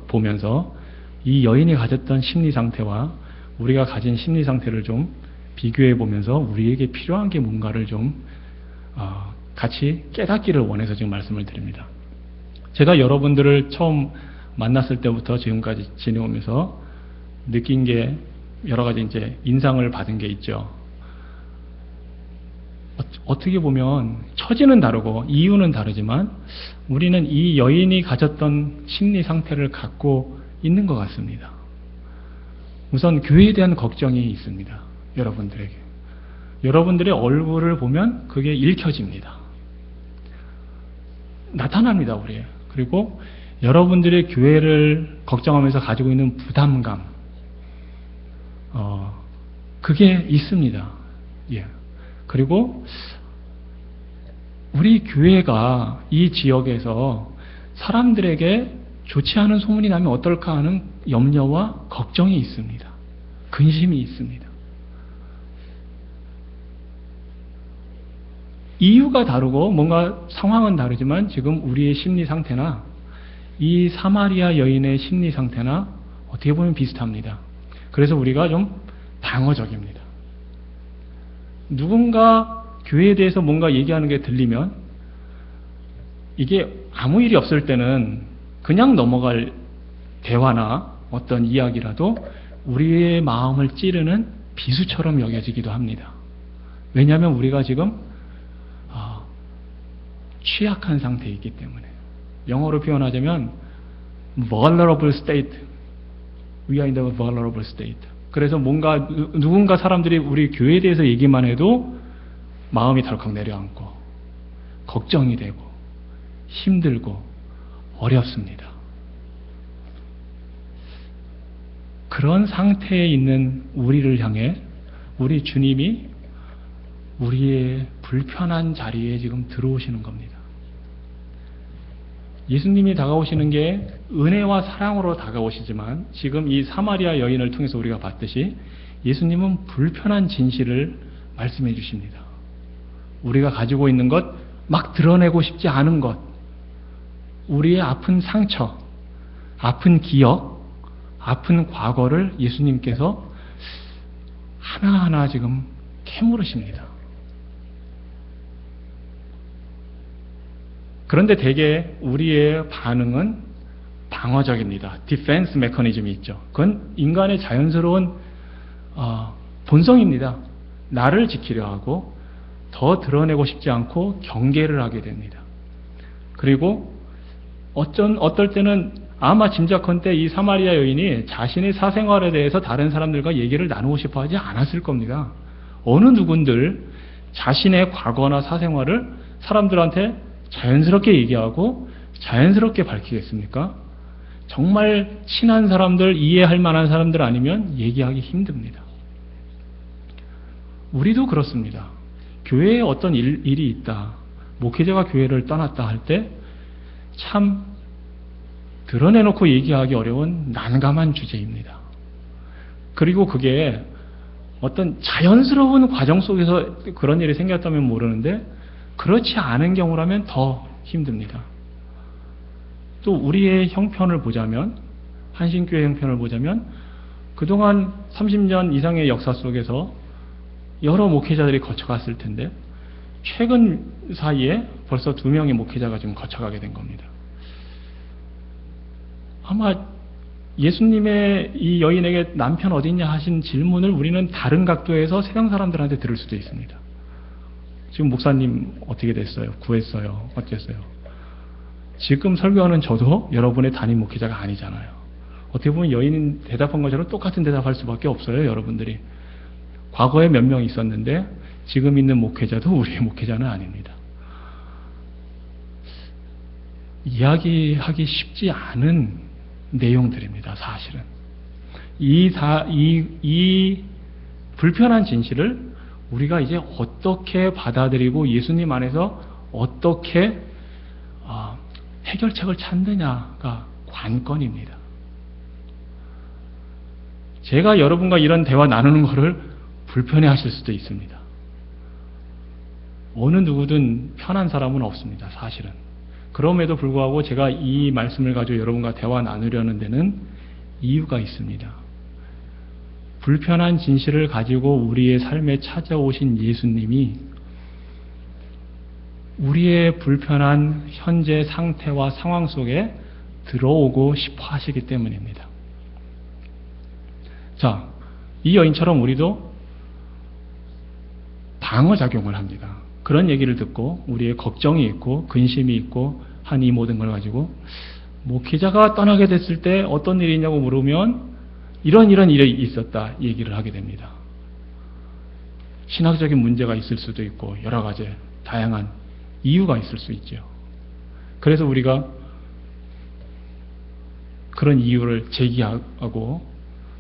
보면서 이 여인이 가졌던 심리 상태와 우리가 가진 심리 상태를 좀 비교해 보면서 우리에게 필요한 게 뭔가를 좀 같이 깨닫기를 원해서 지금 말씀을 드립니다. 제가 여러분들을 처음 만났을 때부터 지금까지 지내오면서 느낀 게 여러 가지 이제 인상을 받은 게 있죠. 어떻게 보면 처지는 다르고 이유는 다르지만 우리는 이 여인이 가졌던 심리 상태를 갖고 있는 것 같습니다. 우선 교회에 대한 걱정이 있습니다. 여러분들에게. 여러분들의 얼굴을 보면 그게 읽혀집니다. 나타납니다, 우리. 그리고 여러분들의 교회를 걱정하면서 가지고 있는 부담감, 그게 있습니다. 예. 그리고 우리 교회가 이 지역에서 사람들에게 좋지 않은 소문이 나면 어떨까 하는 염려와 걱정이 있습니다. 근심이 있습니다. 이유가 다르고 뭔가 상황은 다르지만 지금 우리의 심리 상태나 이 사마리아 여인의 심리 상태나 어떻게 보면 비슷합니다. 그래서 우리가 좀 방어적입니다. 누군가 교회에 대해서 뭔가 얘기하는 게 들리면 이게 아무 일이 없을 때는 그냥 넘어갈 대화나 어떤 이야기라도 우리의 마음을 찌르는 비수처럼 여겨지기도 합니다. 왜냐하면 우리가 지금 취약한 상태에 있기 때문에. 영어로 표현하자면 vulnerable state. We are in the vulnerable state. 그래서 뭔가 누군가 사람들이 우리 교회에 대해서 얘기만 해도 마음이 덜컥 내려앉고 걱정이 되고 힘들고 어렵습니다. 그런 상태에 있는 우리를 향해 우리 주님이 우리의 불편한 자리에 지금 들어오시는 겁니다. 예수님이 다가오시는 게 은혜와 사랑으로 다가오시지만 지금 이 사마리아 여인을 통해서 우리가 봤듯이 예수님은 불편한 진실을 말씀해 주십니다. 우리가 가지고 있는 것, 막 드러내고 싶지 않은 것, 우리의 아픈 상처, 아픈 기억, 아픈 과거를 예수님께서 하나하나 지금 캐물으십니다. 그런데 대개 우리의 반응은 방어적입니다. 디펜스 메커니즘이 있죠. 그건 인간의 자연스러운 본성입니다. 나를 지키려 하고 더 드러내고 싶지 않고 경계를 하게 됩니다. 그리고 어떨 때는 아마 짐작컨대 이 사마리아 여인이 자신의 사생활에 대해서 다른 사람들과 얘기를 나누고 싶어 하지 않았을 겁니다. 어느 누군들 자신의 과거나 사생활을 사람들한테 자연스럽게 얘기하고 자연스럽게 밝히겠습니까? 정말 친한 사람들, 이해할 만한 사람들 아니면 얘기하기 힘듭니다. 우리도 그렇습니다. 교회에 어떤 일이 있다. 목회자가 교회를 떠났다 할 때 참 드러내놓고 얘기하기 어려운 난감한 주제입니다. 그리고 그게 어떤 자연스러운 과정 속에서 그런 일이 생겼다면 모르는데 그렇지 않은 경우라면 더 힘듭니다. 또 우리의 형편을 보자면, 한신교회 형편을 보자면 그동안 30년 이상의 역사 속에서 여러 목회자들이 거쳐갔을 텐데 최근 사이에 벌써 2명의 목회자가 지금 거쳐가게 된 겁니다. 아마 예수님의 이 여인에게 남편 어디 있냐 하신 질문을 우리는 다른 각도에서 세상 사람들한테 들을 수도 있습니다. 지금 목사님 어떻게 됐어요? 구했어요? 어땠어요? 지금 설교하는 저도 여러분의 담임 목회자가 아니잖아요. 어떻게 보면 여인 대답한 것처럼 똑같은 대답할 수밖에 없어요, 여러분들이. 과거에 몇 명 있었는데 지금 있는 목회자도 우리의 목회자는 아닙니다. 이야기하기 쉽지 않은 내용들입니다, 사실은. 이 불편한 진실을 우리가 이제 어떻게 받아들이고 예수님 안에서 어떻게 해결책을 찾느냐가 관건입니다. 제가 여러분과 이런 대화 나누는 것을 불편해 하실 수도 있습니다. 어느 누구든 편한 사람은 없습니다, 사실은. 그럼에도 불구하고 제가 이 말씀을 가지고 여러분과 대화 나누려는 데는 이유가 있습니다. 불편한 진실을 가지고 우리의 삶에 찾아오신 예수님이 우리의 불편한 현재 상태와 상황 속에 들어오고 싶어 하시기 때문입니다. 자, 이 여인처럼 우리도 방어작용을 합니다. 그런 얘기를 듣고 우리의 걱정이 있고 근심이 있고 한 이 모든 걸 가지고 목회자가 떠나게 됐을 때 어떤 일이 있냐고 물으면 이런 일이 있었다 얘기를 하게 됩니다. 신학적인 문제가 있을 수도 있고 여러 가지 다양한 이유가 있을 수 있죠. 그래서 우리가 그런 이유를 제기하고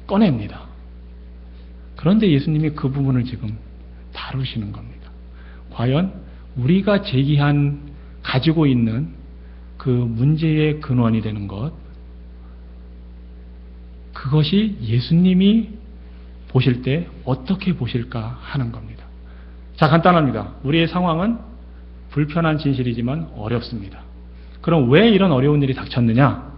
꺼냅니다. 그런데 예수님이 그 부분을 지금 다루시는 겁니다. 과연 우리가 가지고 있는 그 문제의 근원이 되는 것, 그것이 예수님이 보실 때 어떻게 보실까 하는 겁니다. 자, 간단합니다. 우리의 상황은 불편한 진실이지만 어렵습니다. 그럼 왜 이런 어려운 일이 닥쳤느냐?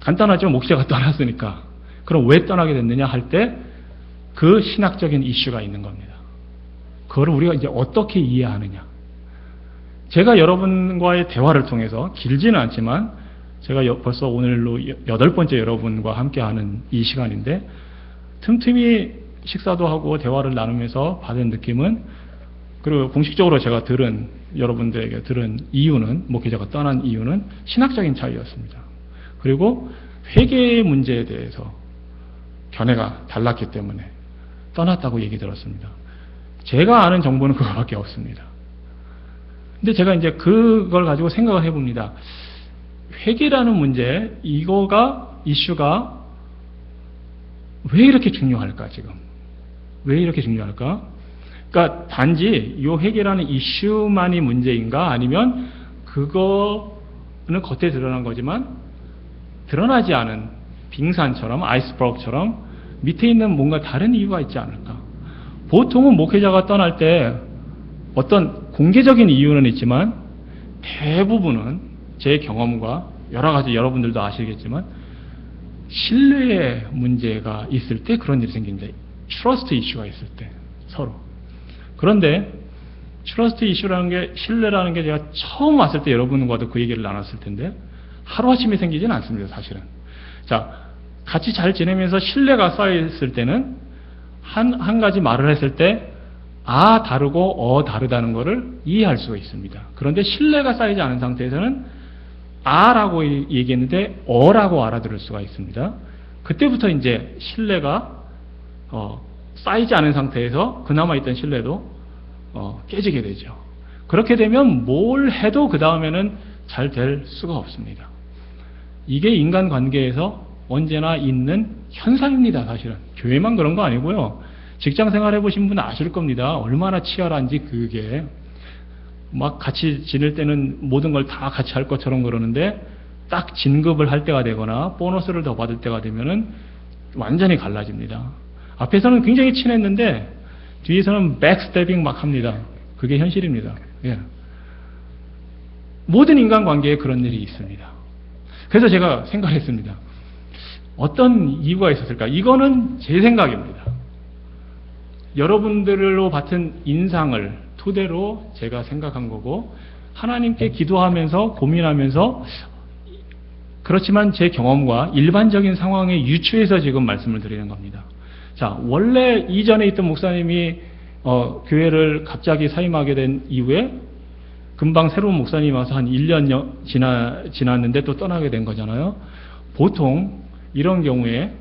간단하죠. 목사가 떠났으니까. 그럼 왜 떠나게 됐느냐 할 때 그 신학적인 이슈가 있는 겁니다. 그거를 우리가 이제 어떻게 이해하느냐. 제가 여러분과의 대화를 통해서 길지는 않지만 제가 벌써 오늘로 8번째 여러분과 함께하는 이 시간인데 틈틈이 식사도 하고 대화를 나누면서 받은 느낌은, 그리고 공식적으로 제가 여러분들에게 들은 이유는, 목회자가 떠난 이유는 신학적인 차이였습니다. 그리고 회개의 문제에 대해서 견해가 달랐기 때문에 떠났다고 얘기 들었습니다. 제가 아는 정보는 그거밖에 없습니다. 근데 제가 이제 그걸 가지고 생각을 해봅니다. 회개라는 문제, 이슈가 왜 이렇게 중요할까, 지금? 왜 이렇게 중요할까? 그러니까 단지 이 회개라는 이슈만이 문제인가? 아니면 그거는 겉에 드러난 거지만 드러나지 않은 빙산처럼, 아이스버그처럼 밑에 있는 뭔가 다른 이유가 있지 않을까? 보통은 목회자가 떠날 때 어떤 공개적인 이유는 있지만 대부분은 제 경험과 여러 가지 여러분들도 아시겠지만 신뢰의 문제가 있을 때 그런 일이 생깁니다. 트러스트 이슈가 있을 때 서로. 그런데 트러스트 이슈라는 게, 신뢰라는 게 제가 처음 왔을 때 여러분과도 그 얘기를 나눴을 텐데 하루아침에 생기지는 않습니다, 사실은. 자, 같이 잘 지내면서 신뢰가 쌓여있을 때는 한 가지 말을 했을 때 다르고 다르다는 것을 이해할 수가 있습니다. 그런데 신뢰가 쌓이지 않은 상태에서는 라고 얘기했는데 라고 알아들을 수가 있습니다. 그때부터 이제 신뢰가 쌓이지 않은 상태에서 그나마 있던 신뢰도 깨지게 되죠. 그렇게 되면 뭘 해도 그 다음에는 잘 될 수가 없습니다. 이게 인간관계에서 언제나 있는 현상입니다, 사실은. 교회만 그런 거 아니고요. 직장 생활 해보신 분은 아실 겁니다. 얼마나 치열한지. 그게 막 같이 지낼 때는 모든 걸 다 같이 할 것처럼 그러는데 딱 진급을 할 때가 되거나 보너스를 더 받을 때가 되면은 완전히 갈라집니다. 앞에서는 굉장히 친했는데 뒤에서는 백스태빙 막 합니다. 그게 현실입니다. 예. 모든 인간관계에 그런 일이 있습니다. 그래서 제가 생각했습니다. 어떤 이유가 있었을까? 이거는 제 생각입니다. 여러분들로 받은 인상을 토대로 제가 생각한 거고, 하나님께 기도하면서 고민하면서, 그렇지만 제 경험과 일반적인 상황에 유추해서 지금 말씀을 드리는 겁니다. 자, 원래 이전에 있던 목사님이 교회를 갑자기 사임하게 된 이후에 금방 새로운 목사님이 와서 한 1년 지났는데 또 떠나게 된 거잖아요. 보통 이런 경우에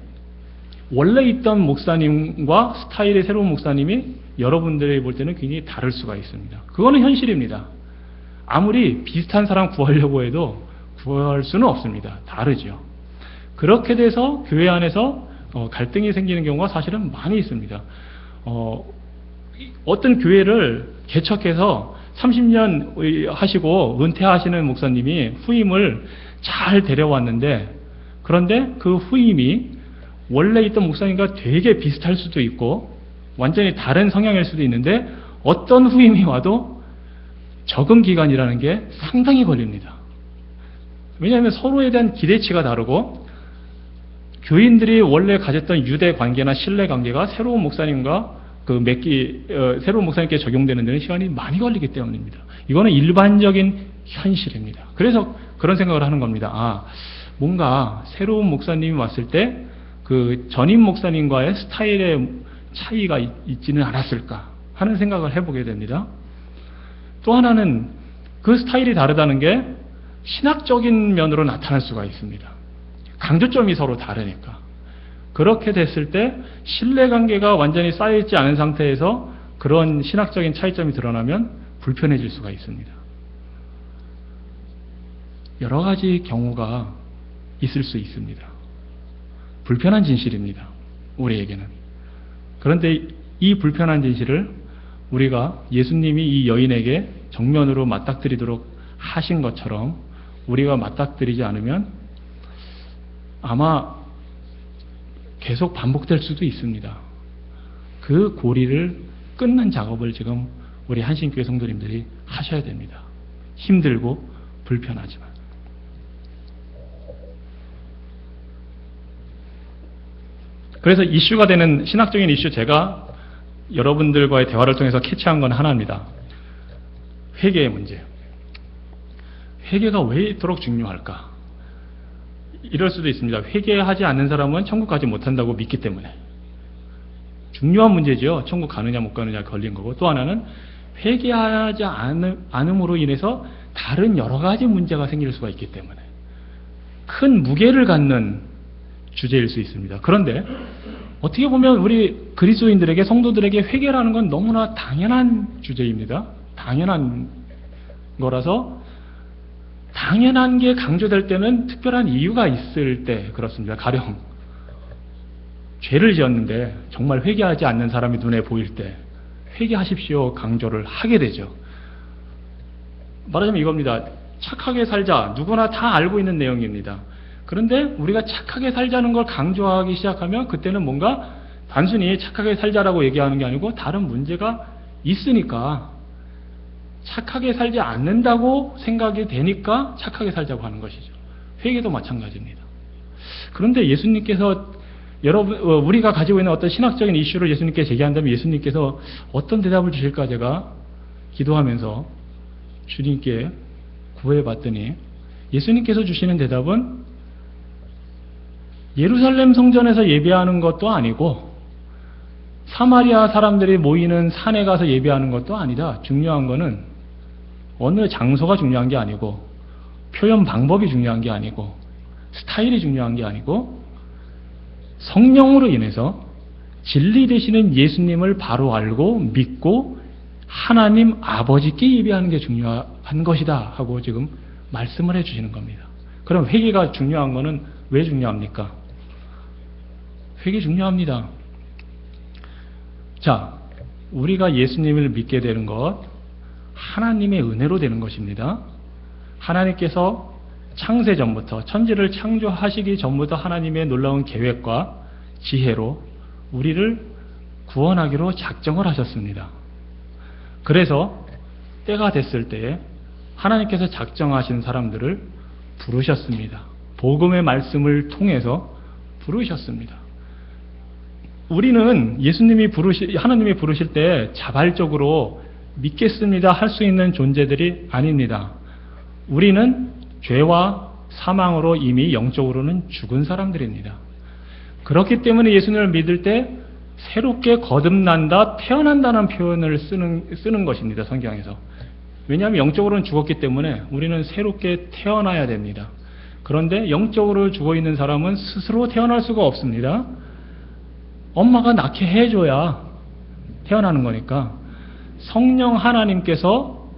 원래 있던 목사님과 스타일의 새로운 목사님이 여러분들이 볼 때는 굉장히 다를 수가 있습니다. 그거는 현실입니다. 아무리 비슷한 사람 구하려고 해도 구할 수는 없습니다. 다르죠. 그렇게 돼서 교회 안에서 갈등이 생기는 경우가 사실은 많이 있습니다. 어떤 교회를 개척해서 30년 하시고 은퇴하시는 목사님이 후임을 잘 데려왔는데, 그런데 그 후임이 원래 있던 목사님과 되게 비슷할 수도 있고 완전히 다른 성향일 수도 있는데, 어떤 후임이 와도 적응 기간이라는 게 상당히 걸립니다. 왜냐하면 서로에 대한 기대치가 다르고, 교인들이 원래 가졌던 유대 관계나 신뢰 관계가 새로운 목사님과 새로운 목사님께 적용되는 데는 시간이 많이 걸리기 때문입니다. 이거는 일반적인 현실입니다. 그래서 그런 생각을 하는 겁니다. 뭔가 새로운 목사님이 왔을 때 그 전임 목사님과의 스타일의 차이가 있지는 않았을까 하는 생각을 해보게 됩니다. 또 하나는 그 스타일이 다르다는 게 신학적인 면으로 나타날 수가 있습니다. 강조점이 서로 다르니까. 그렇게 됐을 때 신뢰관계가 완전히 쌓여있지 않은 상태에서 그런 신학적인 차이점이 드러나면 불편해질 수가 있습니다. 여러 가지 경우가 있을 수 있습니다. 불편한 진실입니다. 우리에게는. 그런데 이 불편한 진실을 우리가 예수님이 이 여인에게 정면으로 맞닥뜨리도록 하신 것처럼 우리가 맞닥뜨리지 않으면 아마 계속 반복될 수도 있습니다. 그 고리를 끊는 작업을 지금 우리 한신교회 성도님들이 하셔야 됩니다. 힘들고 불편하지만. 그래서 이슈가 되는 신학적인 이슈, 제가 여러분들과의 대화를 통해서 캐치한 건 하나입니다. 회개의 문제. 회개가 왜 이토록 중요할까? 이럴 수도 있습니다. 회개하지 않는 사람은 천국 가지 못한다고 믿기 때문에. 중요한 문제죠. 천국 가느냐 못 가느냐 걸린 거고. 또 하나는 회개하지 않음으로 인해서 다른 여러 가지 문제가 생길 수가 있기 때문에 큰 무게를 갖는 주제일 수 있습니다. 그런데 어떻게 보면 우리 그리스도인들에게, 성도들에게 회개라는 건 너무나 당연한 주제입니다. 당연한 거라서 당연한 게 강조될 때는 특별한 이유가 있을 때 그렇습니다. 가령 죄를 지었는데 정말 회개하지 않는 사람이 눈에 보일 때 회개하십시오 강조를 하게 되죠. 말하자면 이겁니다. 착하게 살자. 누구나 다 알고 있는 내용입니다. 그런데 우리가 착하게 살자는 걸 강조하기 시작하면 그때는 뭔가 단순히 착하게 살자라고 얘기하는 게 아니고 다른 문제가 있으니까 착하게 살지 않는다고 생각이 되니까 착하게 살자고 하는 것이죠. 회개도 마찬가지입니다. 그런데 예수님께서 우리가 가지고 있는 어떤 신학적인 이슈를 예수님께 제기한다면 예수님께서 어떤 대답을 주실까 제가 기도하면서 주님께 구해봤더니 예수님께서 주시는 대답은 예루살렘 성전에서 예배하는 것도 아니고 사마리아 사람들이 모이는 산에 가서 예배하는 것도 아니다. 중요한 거는 어느 장소가 중요한 게 아니고 표현 방법이 중요한 게 아니고 스타일이 중요한 게 아니고 성령으로 인해서 진리 되시는 예수님을 바로 알고 믿고 하나님 아버지께 예배하는 게 중요한 것이다 하고 지금 말씀을 해주시는 겁니다. 그럼 회개가 중요한 거는 왜 중요합니까? 회개 중요합니다. 자, 우리가 예수님을 믿게 되는 것 하나님의 은혜로 되는 것입니다. 하나님께서 창세 전부터 천지를 창조하시기 전부터 하나님의 놀라운 계획과 지혜로 우리를 구원하기로 작정을 하셨습니다. 그래서 때가 됐을 때에 하나님께서 작정하신 사람들을 부르셨습니다. 복음의 말씀을 통해서 부르셨습니다. 우리는 하나님이 부르실 때 자발적으로 믿겠습니다 할 수 있는 존재들이 아닙니다. 우리는 죄와 사망으로 이미 영적으로는 죽은 사람들입니다. 그렇기 때문에 예수님을 믿을 때 새롭게 거듭난다, 태어난다는 표현을 쓰는 것입니다. 성경에서. 왜냐하면 영적으로는 죽었기 때문에 우리는 새롭게 태어나야 됩니다. 그런데 영적으로 죽어있는 사람은 스스로 태어날 수가 없습니다. 엄마가 낳게 해줘야 태어나는 거니까 성령 하나님께서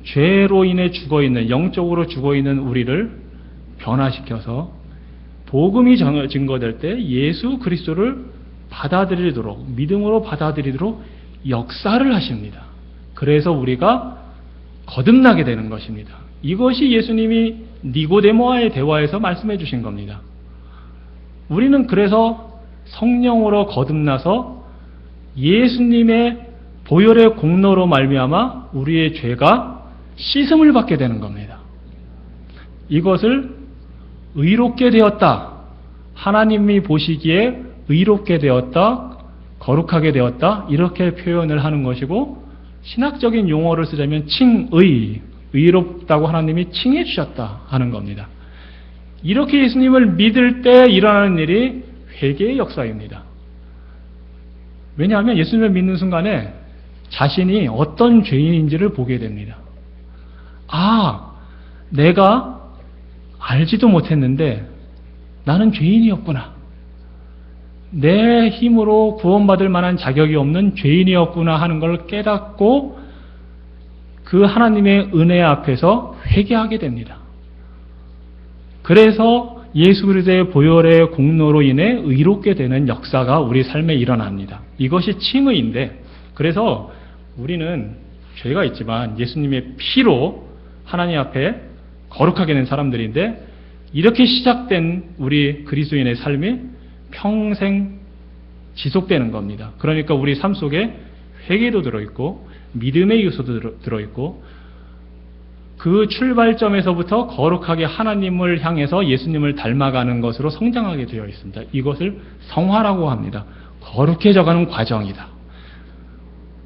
죄로 인해 죽어있는, 영적으로 죽어있는 우리를 변화시켜서 복음이 증거될 때 예수 그리스도를 받아들이도록, 믿음으로 받아들이도록 역사를 하십니다. 그래서 우리가 거듭나게 되는 것입니다. 이것이 예수님이 니고데모와의 대화에서 말씀해 주신 겁니다. 우리는 그래서 성령으로 거듭나서 예수님의 보혈의 공로로 말미암아 우리의 죄가 씻음을 받게 되는 겁니다. 이것을 의롭게 되었다. 하나님이 보시기에 의롭게 되었다. 거룩하게 되었다. 이렇게 표현을 하는 것이고 신학적인 용어를 쓰자면 칭의, 의롭다고 하나님이 칭해 주셨다 하는 겁니다. 이렇게 예수님을 믿을 때 일어나는 일이 회개의 역사입니다. 왜냐하면 예수님을 믿는 순간에 자신이 어떤 죄인인지를 보게 됩니다. 아, 내가 알지도 못했는데 나는 죄인이었구나. 내 힘으로 구원받을 만한 자격이 없는 죄인이었구나 하는 걸 깨닫고 그 하나님의 은혜 앞에서 회개하게 됩니다. 그래서 예수 그리스도의 보혈의 공로로 인해 의롭게 되는 역사가 우리 삶에 일어납니다. 이것이 칭의인데, 그래서 우리는 죄가 있지만 예수님의 피로 하나님 앞에 거룩하게 된 사람들인데, 이렇게 시작된 우리 그리스도인의 삶이 평생 지속되는 겁니다. 그러니까 우리 삶 속에 회개도 들어있고 믿음의 요소도 들어있고, 그 출발점에서부터 거룩하게 하나님을 향해서 예수님을 닮아가는 것으로 성장하게 되어 있습니다. 이것을 성화라고 합니다. 거룩해져가는 과정이다.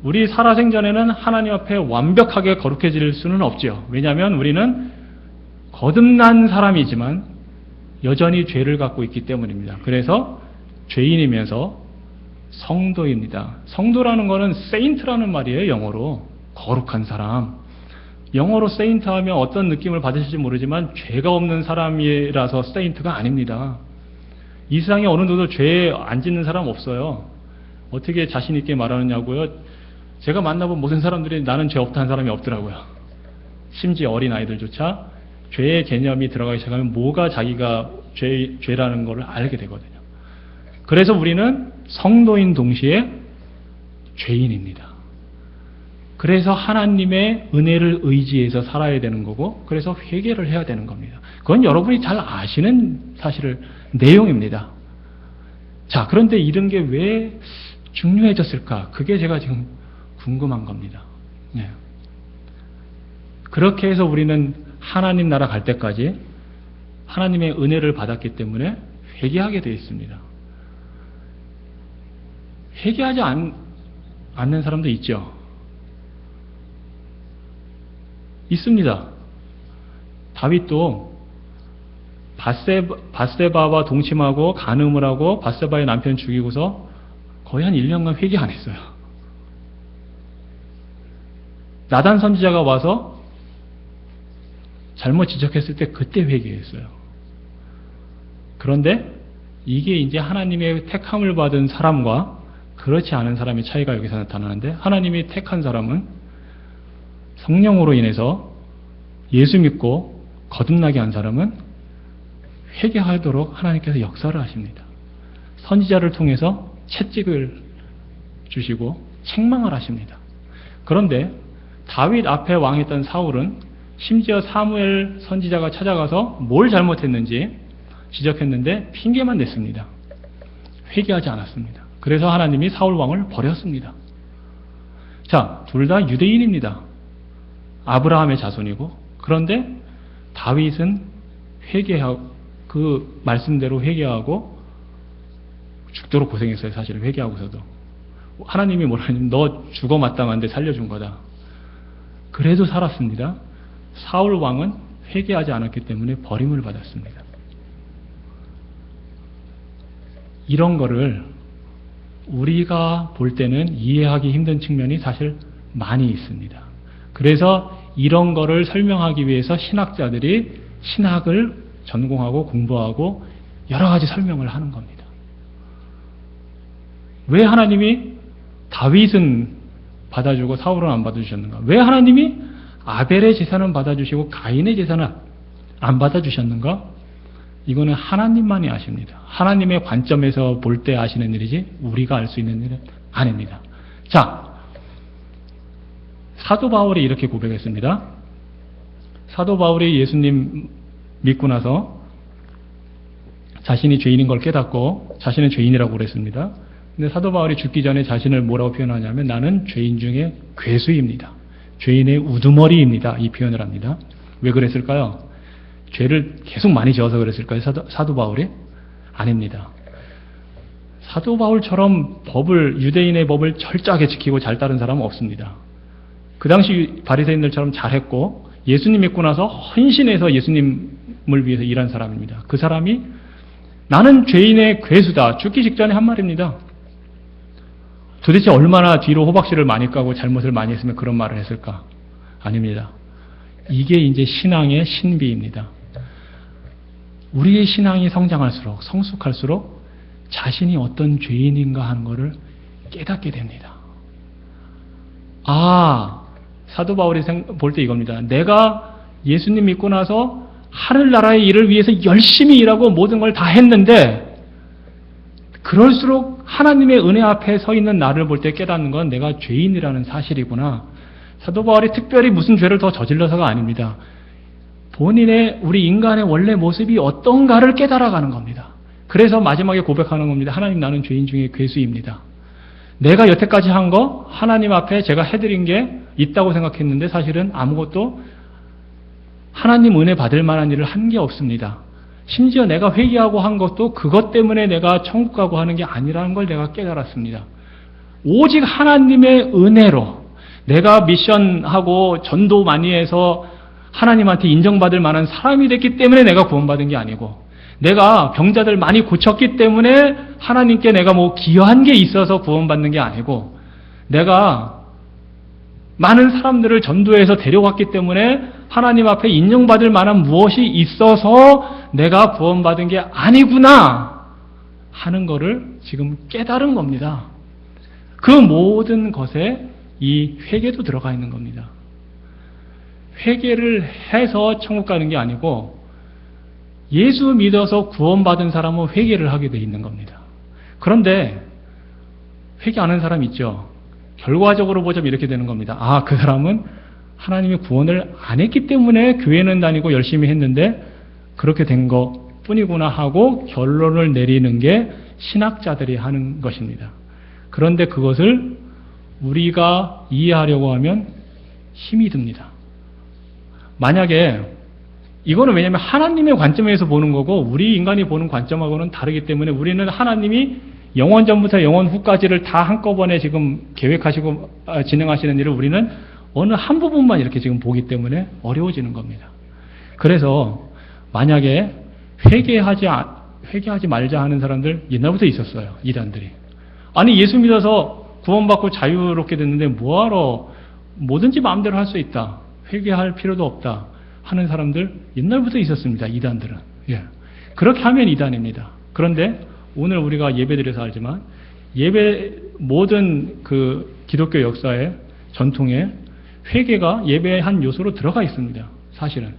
우리 살아생전에는 하나님 앞에 완벽하게 거룩해질 수는 없죠. 왜냐하면 우리는 거듭난 사람이지만 여전히 죄를 갖고 있기 때문입니다. 그래서 죄인이면서 성도입니다. 성도라는 것은 세인트라는 말이에요. 영어로 거룩한 사람. 영어로 세인트 하면 어떤 느낌을 받으실지 모르지만 죄가 없는 사람이라서 세인트가 아닙니다. 이 세상에 어느 누구도 죄 안 짓는 사람 없어요. 어떻게 자신 있게 말하느냐고요? 제가 만나본 모든 사람들이 나는 죄 없다는 사람이 없더라고요. 심지어 어린 아이들조차 죄의 개념이 들어가기 시작하면 뭐가 자기가 죄라는 걸 알게 되거든요. 그래서 우리는 성도인 동시에 죄인입니다. 그래서 하나님의 은혜를 의지해서 살아야 되는 거고, 그래서 회개를 해야 되는 겁니다. 그건 여러분이 잘 아시는 사실을 내용입니다. 자, 그런데 이런 게 왜 중요해졌을까? 그게 제가 지금 궁금한 겁니다. 네. 그렇게 해서 우리는 하나님 나라 갈 때까지 하나님의 은혜를 받았기 때문에 회개하게 되어 있습니다. 회개하지 않는 사람도 있죠. 있습니다. 다윗도 밧세바와 동침하고 간음을 하고 밧세바의 남편 죽이고서 거의 한 1년간 회개 안 했어요. 나단 선지자가 와서 잘못 지적했을 때 그때 회개했어요. 그런데 이게 이제 하나님의 택함을 받은 사람과 그렇지 않은 사람의 차이가 여기서 나타나는데, 하나님이 택한 사람은 성령으로 인해서 예수 믿고 거듭나게 한 사람은 회개하도록 하나님께서 역사를 하십니다. 선지자를 통해서 채찍을 주시고 책망을 하십니다. 그런데 다윗 앞에 왕했던 사울은 심지어 사무엘 선지자가 찾아가서 뭘 잘못했는지 지적했는데 핑계만 냈습니다. 회개하지 않았습니다. 그래서 하나님이 사울 왕을 버렸습니다. 자, 둘 다 유대인입니다. 아브라함의 자손이고, 그런데 다윗은 회개하고 그 말씀대로 회개하고 죽도록 고생했어요. 사실 회개하고서도 하나님이 뭐라 하냐면 너 죽어 마땅한데 살려준 거다. 그래도 살았습니다. 사울 왕은 회개하지 않았기 때문에 버림을 받았습니다. 이런 거를 우리가 볼 때는 이해하기 힘든 측면이 사실 많이 있습니다. 그래서 이런 거를 설명하기 위해서 신학자들이 신학을 전공하고 공부하고 여러 가지 설명을 하는 겁니다. 왜 하나님이 다윗은 받아주고 사울은 안 받아주셨는가? 왜 하나님이 아벨의 제사는 받아주시고 가인의 제사는 안 받아주셨는가? 이거는 하나님만이 아십니다. 하나님의 관점에서 볼 때 아시는 일이지 우리가 알 수 있는 일은 아닙니다. 자, 사도 바울이 이렇게 고백했습니다. 사도 바울이 예수님 믿고 나서 자신이 죄인인 걸 깨닫고 자신은 죄인이라고 그랬습니다. 근데 사도 바울이 죽기 전에 자신을 뭐라고 표현하냐면 나는 죄인 중에 괴수입니다. 죄인의 우두머리입니다. 이 표현을 합니다. 왜 그랬을까요? 죄를 계속 많이 지어서 그랬을까요? 사도 바울이? 아닙니다. 사도 바울처럼 유대인의 법을 철저하게 지키고 잘 따른 사람은 없습니다. 그 당시 바리새인들처럼 잘했고 예수님 믿고 나서 헌신해서 예수님을 위해서 일한 사람입니다. 그 사람이 나는 죄인의 괴수다. 죽기 직전에 한 말입니다. 도대체 얼마나 뒤로 호박씨를 많이 까고 잘못을 많이 했으면 그런 말을 했을까? 아닙니다. 이게 이제 신앙의 신비입니다. 우리의 신앙이 성장할수록 성숙할수록 자신이 어떤 죄인인가 하는 것을 깨닫게 됩니다. 아, 사도 바울이 볼 때 이겁니다. 내가 예수님 믿고 나서 하늘나라의 일을 위해서 열심히 일하고 모든 걸 다 했는데 그럴수록 하나님의 은혜 앞에 서 있는 나를 볼 때 깨닫는 건 내가 죄인이라는 사실이구나. 사도 바울이 특별히 무슨 죄를 더 저질러서가 아닙니다. 본인의 우리 인간의 원래 모습이 어떤가를 깨달아가는 겁니다. 그래서 마지막에 고백하는 겁니다. 하나님, 나는 죄인 중에 괴수입니다. 내가 여태까지 한 거 하나님 앞에 제가 해드린 게 있다고 생각했는데 사실은 아무것도 하나님 은혜 받을 만한 일을 한 게 없습니다. 심지어 내가 회개하고 한 것도 그것 때문에 내가 천국 가고 하는 게 아니라는 걸 내가 깨달았습니다. 오직 하나님의 은혜로 내가 미션하고 전도 많이 해서 하나님한테 인정받을 만한 사람이 됐기 때문에 내가 구원받은 게 아니고, 내가 병자들 많이 고쳤기 때문에 하나님께 내가 뭐 기여한 게 있어서 구원받는 게 아니고, 내가 많은 사람들을 전도해서 데려갔기 때문에 하나님 앞에 인정받을 만한 무엇이 있어서 내가 구원받은 게 아니구나 하는 거를 지금 깨달은 겁니다. 그 모든 것에 이 회개도 들어가 있는 겁니다. 회개를 해서 천국 가는 게 아니고 예수 믿어서 구원받은 사람은 회개를 하게 돼 있는 겁니다. 그런데 회개 안 하는 사람 있죠. 결과적으로 보자면 이렇게 되는 겁니다. 아, 그 사람은 하나님의 구원을 안 했기 때문에 교회는 다니고 열심히 했는데 그렇게 된 것 뿐이구나 하고 결론을 내리는 게 신학자들이 하는 것입니다. 그런데 그것을 우리가 이해하려고 하면 힘이 듭니다. 만약에 이거는 왜냐하면 하나님의 관점에서 보는 거고 우리 인간이 보는 관점하고는 다르기 때문에 우리는 하나님이 영원 전부터 영원 후까지를 다 한꺼번에 지금 계획하시고 진행하시는 일을 우리는 어느 한 부분만 이렇게 지금 보기 때문에 어려워지는 겁니다. 그래서 만약에 회개하지 말자 하는 사람들 옛날부터 있었어요. 이단들이. 아니, 예수 믿어서 구원받고 자유롭게 됐는데 뭐하러 뭐든지 마음대로 할 수 있다. 회개할 필요도 없다 하는 사람들 옛날부터 있었습니다. 이단들은. 예. 그렇게 하면 이단입니다. 그런데 오늘 우리가 예배드려서 알지만 모든 그 기독교 역사의 전통에 회개가 예배의 한 요소로 들어가 있습니다. 사실은.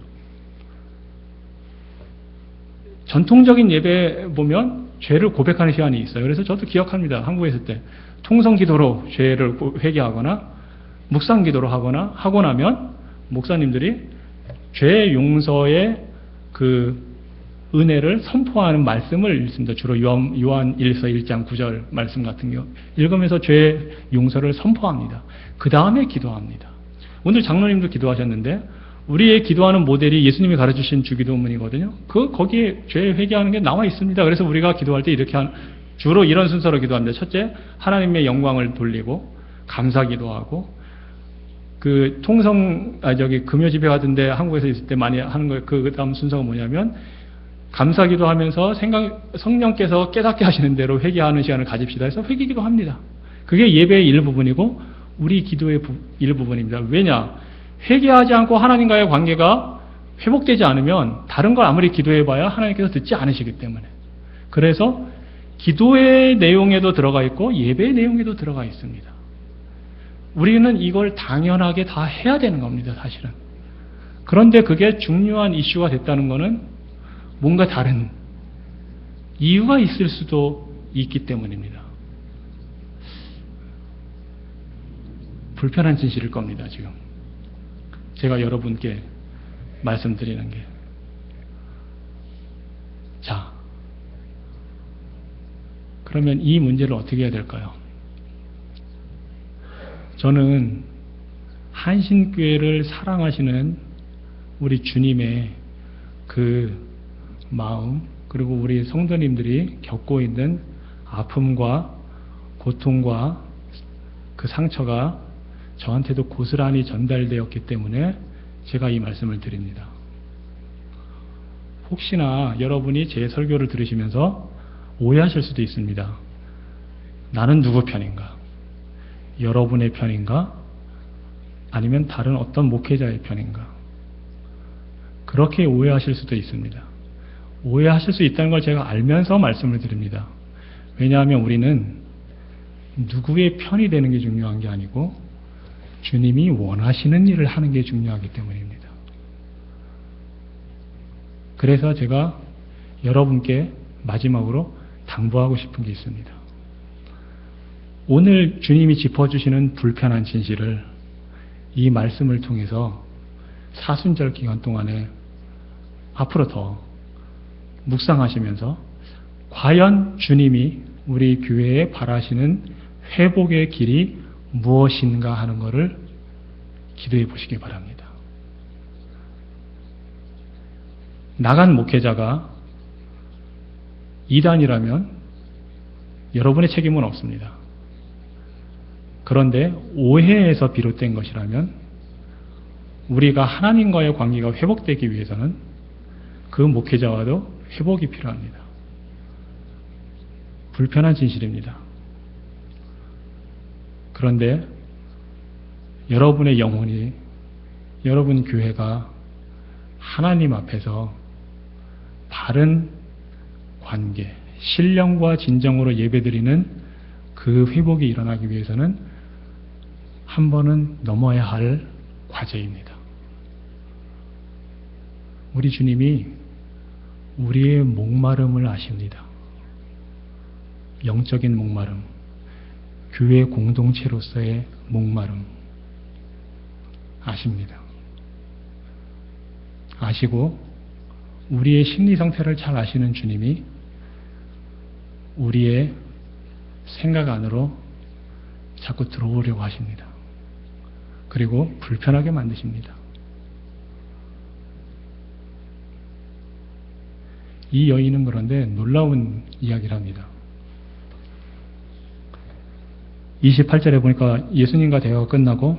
전통적인 예배 보면 죄를 고백하는 시간이 있어요. 그래서 저도 기억합니다. 한국에 있을 때. 통성 기도로 죄를 회개하거나 묵상 기도로 하고 나면 목사님들이 죄 용서의 그 은혜를 선포하는 말씀을 읽습니다. 주로 요한 1서 1장 9절 말씀 같은 경우 읽으면서 죄 용서를 선포합니다. 그 다음에 기도합니다. 오늘 장로님도 기도하셨는데 우리의 기도하는 모델이 예수님이 가르치신 주기도문이거든요. 거기에 죄 회개하는 게 나와 있습니다. 그래서 우리가 기도할 때 이렇게 주로 이런 순서로 기도합니다. 첫째, 하나님의 영광을 돌리고 감사 기도하고 금요 집회 같은데 한국에서 있을 때 많이 하는 거예요. 그 다음 순서가 뭐냐면 감사 기도하면서 성령께서 깨닫게 하시는 대로 회개하는 시간을 가집시다 해서 회개 기도합니다. 그게 예배의 일부분이고 우리 기도의 일부분입니다. 왜냐? 회개하지 않고 하나님과의 관계가 회복되지 않으면 다른 걸 아무리 기도해봐야 하나님께서 듣지 않으시기 때문에. 그래서 기도의 내용에도 들어가 있고 예배의 내용에도 들어가 있습니다. 우리는 이걸 당연하게 다 해야 되는 겁니다, 사실은. 그런데 그게 중요한 이슈가 됐다는 것은 뭔가 다른 이유가 있을 수도 있기 때문입니다. 불편한 진실일 겁니다, 지금. 제가 여러분께 말씀드리는 게. 자, 그러면 이 문제를 어떻게 해야 될까요? 저는 한신교회를 사랑하시는 우리 주님의 그 마음, 그리고 우리 성도님들이 겪고 있는 아픔과 고통과 그 상처가 저한테도 고스란히 전달되었기 때문에 제가 이 말씀을 드립니다. 혹시나 여러분이 제 설교를 들으시면서 오해하실 수도 있습니다. 나는 누구 편인가? 여러분의 편인가? 아니면 다른 어떤 목회자의 편인가? 그렇게 오해하실 수도 있습니다. 오해하실 수 있다는 걸 제가 알면서 말씀을 드립니다. 왜냐하면 우리는 누구의 편이 되는 게 중요한 게 아니고 주님이 원하시는 일을 하는 게 중요하기 때문입니다. 그래서 제가 여러분께 마지막으로 당부하고 싶은 게 있습니다. 오늘 주님이 짚어주시는 불편한 진실을 이 말씀을 통해서 사순절 기간 동안에 앞으로 더 묵상하시면서 과연 주님이 우리 교회에 바라시는 회복의 길이 무엇인가 하는 것을 기도해 보시기 바랍니다. 나간 목회자가 이단이라면 여러분의 책임은 없습니다. 그런데 오해에서 비롯된 것이라면 우리가 하나님과의 관계가 회복되기 위해서는 그 목회자와도 회복이 필요합니다. 불편한 진실입니다. 그런데 여러분의 영혼이, 여러분 교회가 하나님 앞에서 바른 관계, 신령과 진정으로 예배드리는 그 회복이 일어나기 위해서는 한 번은 넘어야 할 과제입니다. 우리 주님이 우리의 목마름을 아십니다. 영적인 목마름, 교회 공동체로서의 목마름 아십니다. 아시고 우리의 심리 상태를 잘 아시는 주님이 우리의 생각 안으로 자꾸 들어오려고 하십니다. 그리고 불편하게 만드십니다. 이 여인은 그런데 놀라운 이야기를 합니다. 28절에 보니까 예수님과 대화가 끝나고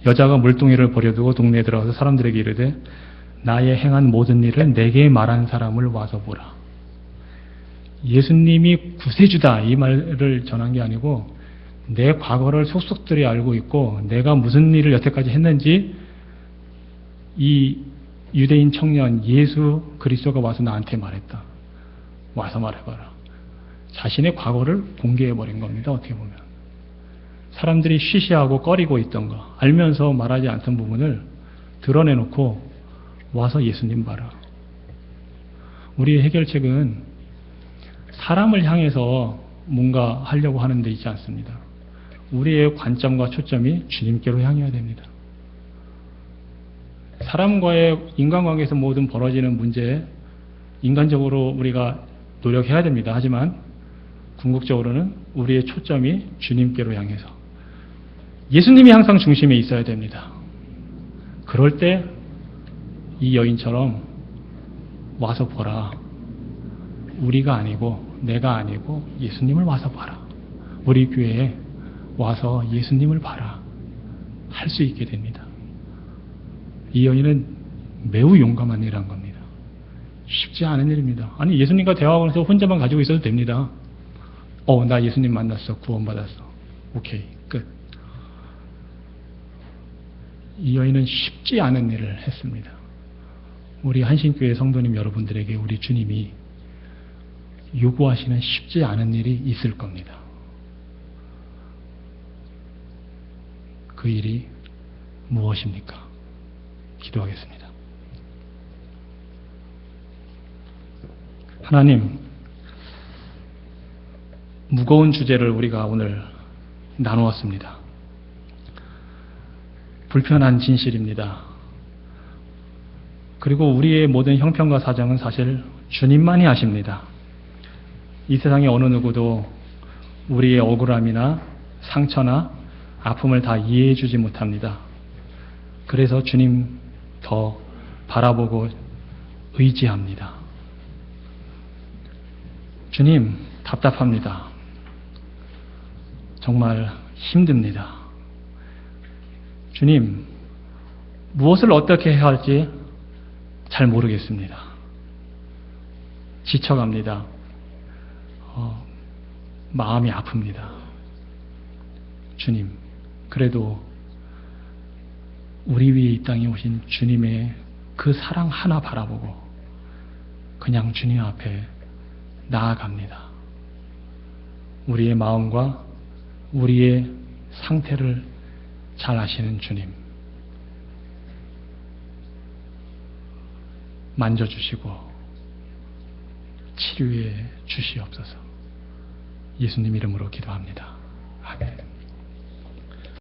여자가 물동이를 버려두고 동네에 들어가서 사람들에게 이르되 나의 행한 모든 일을 내게 말한 사람을 와서 보라. 예수님이 구세주다 이 말을 전한 게 아니고 내 과거를 속속들이 알고 있고 내가 무슨 일을 여태까지 했는지 이 유대인 청년 예수 그리스도가 와서 나한테 말했다. 와서 말해봐라. 자신의 과거를 공개해버린 겁니다. 어떻게 보면. 사람들이 쉬쉬하고 꺼리고 있던 거, 알면서 말하지 않던 부분을 드러내놓고 와서 예수님 봐라. 우리의 해결책은 사람을 향해서 뭔가 하려고 하는 데 있지 않습니다. 우리의 관점과 초점이 주님께로 향해야 됩니다. 사람과의 인간관계에서 모든 벌어지는 문제에 인간적으로 우리가 노력해야 됩니다. 하지만 궁극적으로는 우리의 초점이 주님께로 향해서 예수님이 항상 중심에 있어야 됩니다. 그럴 때 이 여인처럼 와서 보라. 우리가 아니고 내가 아니고 예수님을 와서 봐라. 우리 교회에 와서 예수님을 봐라. 할 수 있게 됩니다. 이 여인은 매우 용감한 일을 한 겁니다. 쉽지 않은 일입니다. 아니 예수님과 대화하면서 혼자만 가지고 있어도 됩니다. 나 예수님 만났어. 구원받았어. 오케이. 끝. 이 여인은 쉽지 않은 일을 했습니다. 우리 한신교회 성도님 여러분들에게 우리 주님이 요구하시는 쉽지 않은 일이 있을 겁니다. 그 일이 무엇입니까? 기도하겠습니다. 하나님, 무거운 주제를 우리가 오늘 나누었습니다. 불편한 진실입니다. 그리고 우리의 모든 형편과 사정은 사실 주님만이 아십니다. 이 세상의 어느 누구도 우리의 억울함이나 상처나 아픔을 다 이해해 주지 못합니다. 그래서 주님 더 바라보고 의지합니다. 주님, 답답합니다. 정말 힘듭니다. 주님, 무엇을 어떻게 해야 할지 잘 모르겠습니다. 지쳐갑니다. 마음이 아픕니다. 주님, 그래도 우리 위에 이 땅에 오신 주님의 그 사랑 하나 바라보고 그냥 주님 앞에 나아갑니다. 우리의 마음과 우리의 상태를 잘 아시는 주님, 만져주시고 치료해 주시옵소서. 예수님 이름으로 기도합니다. 아멘.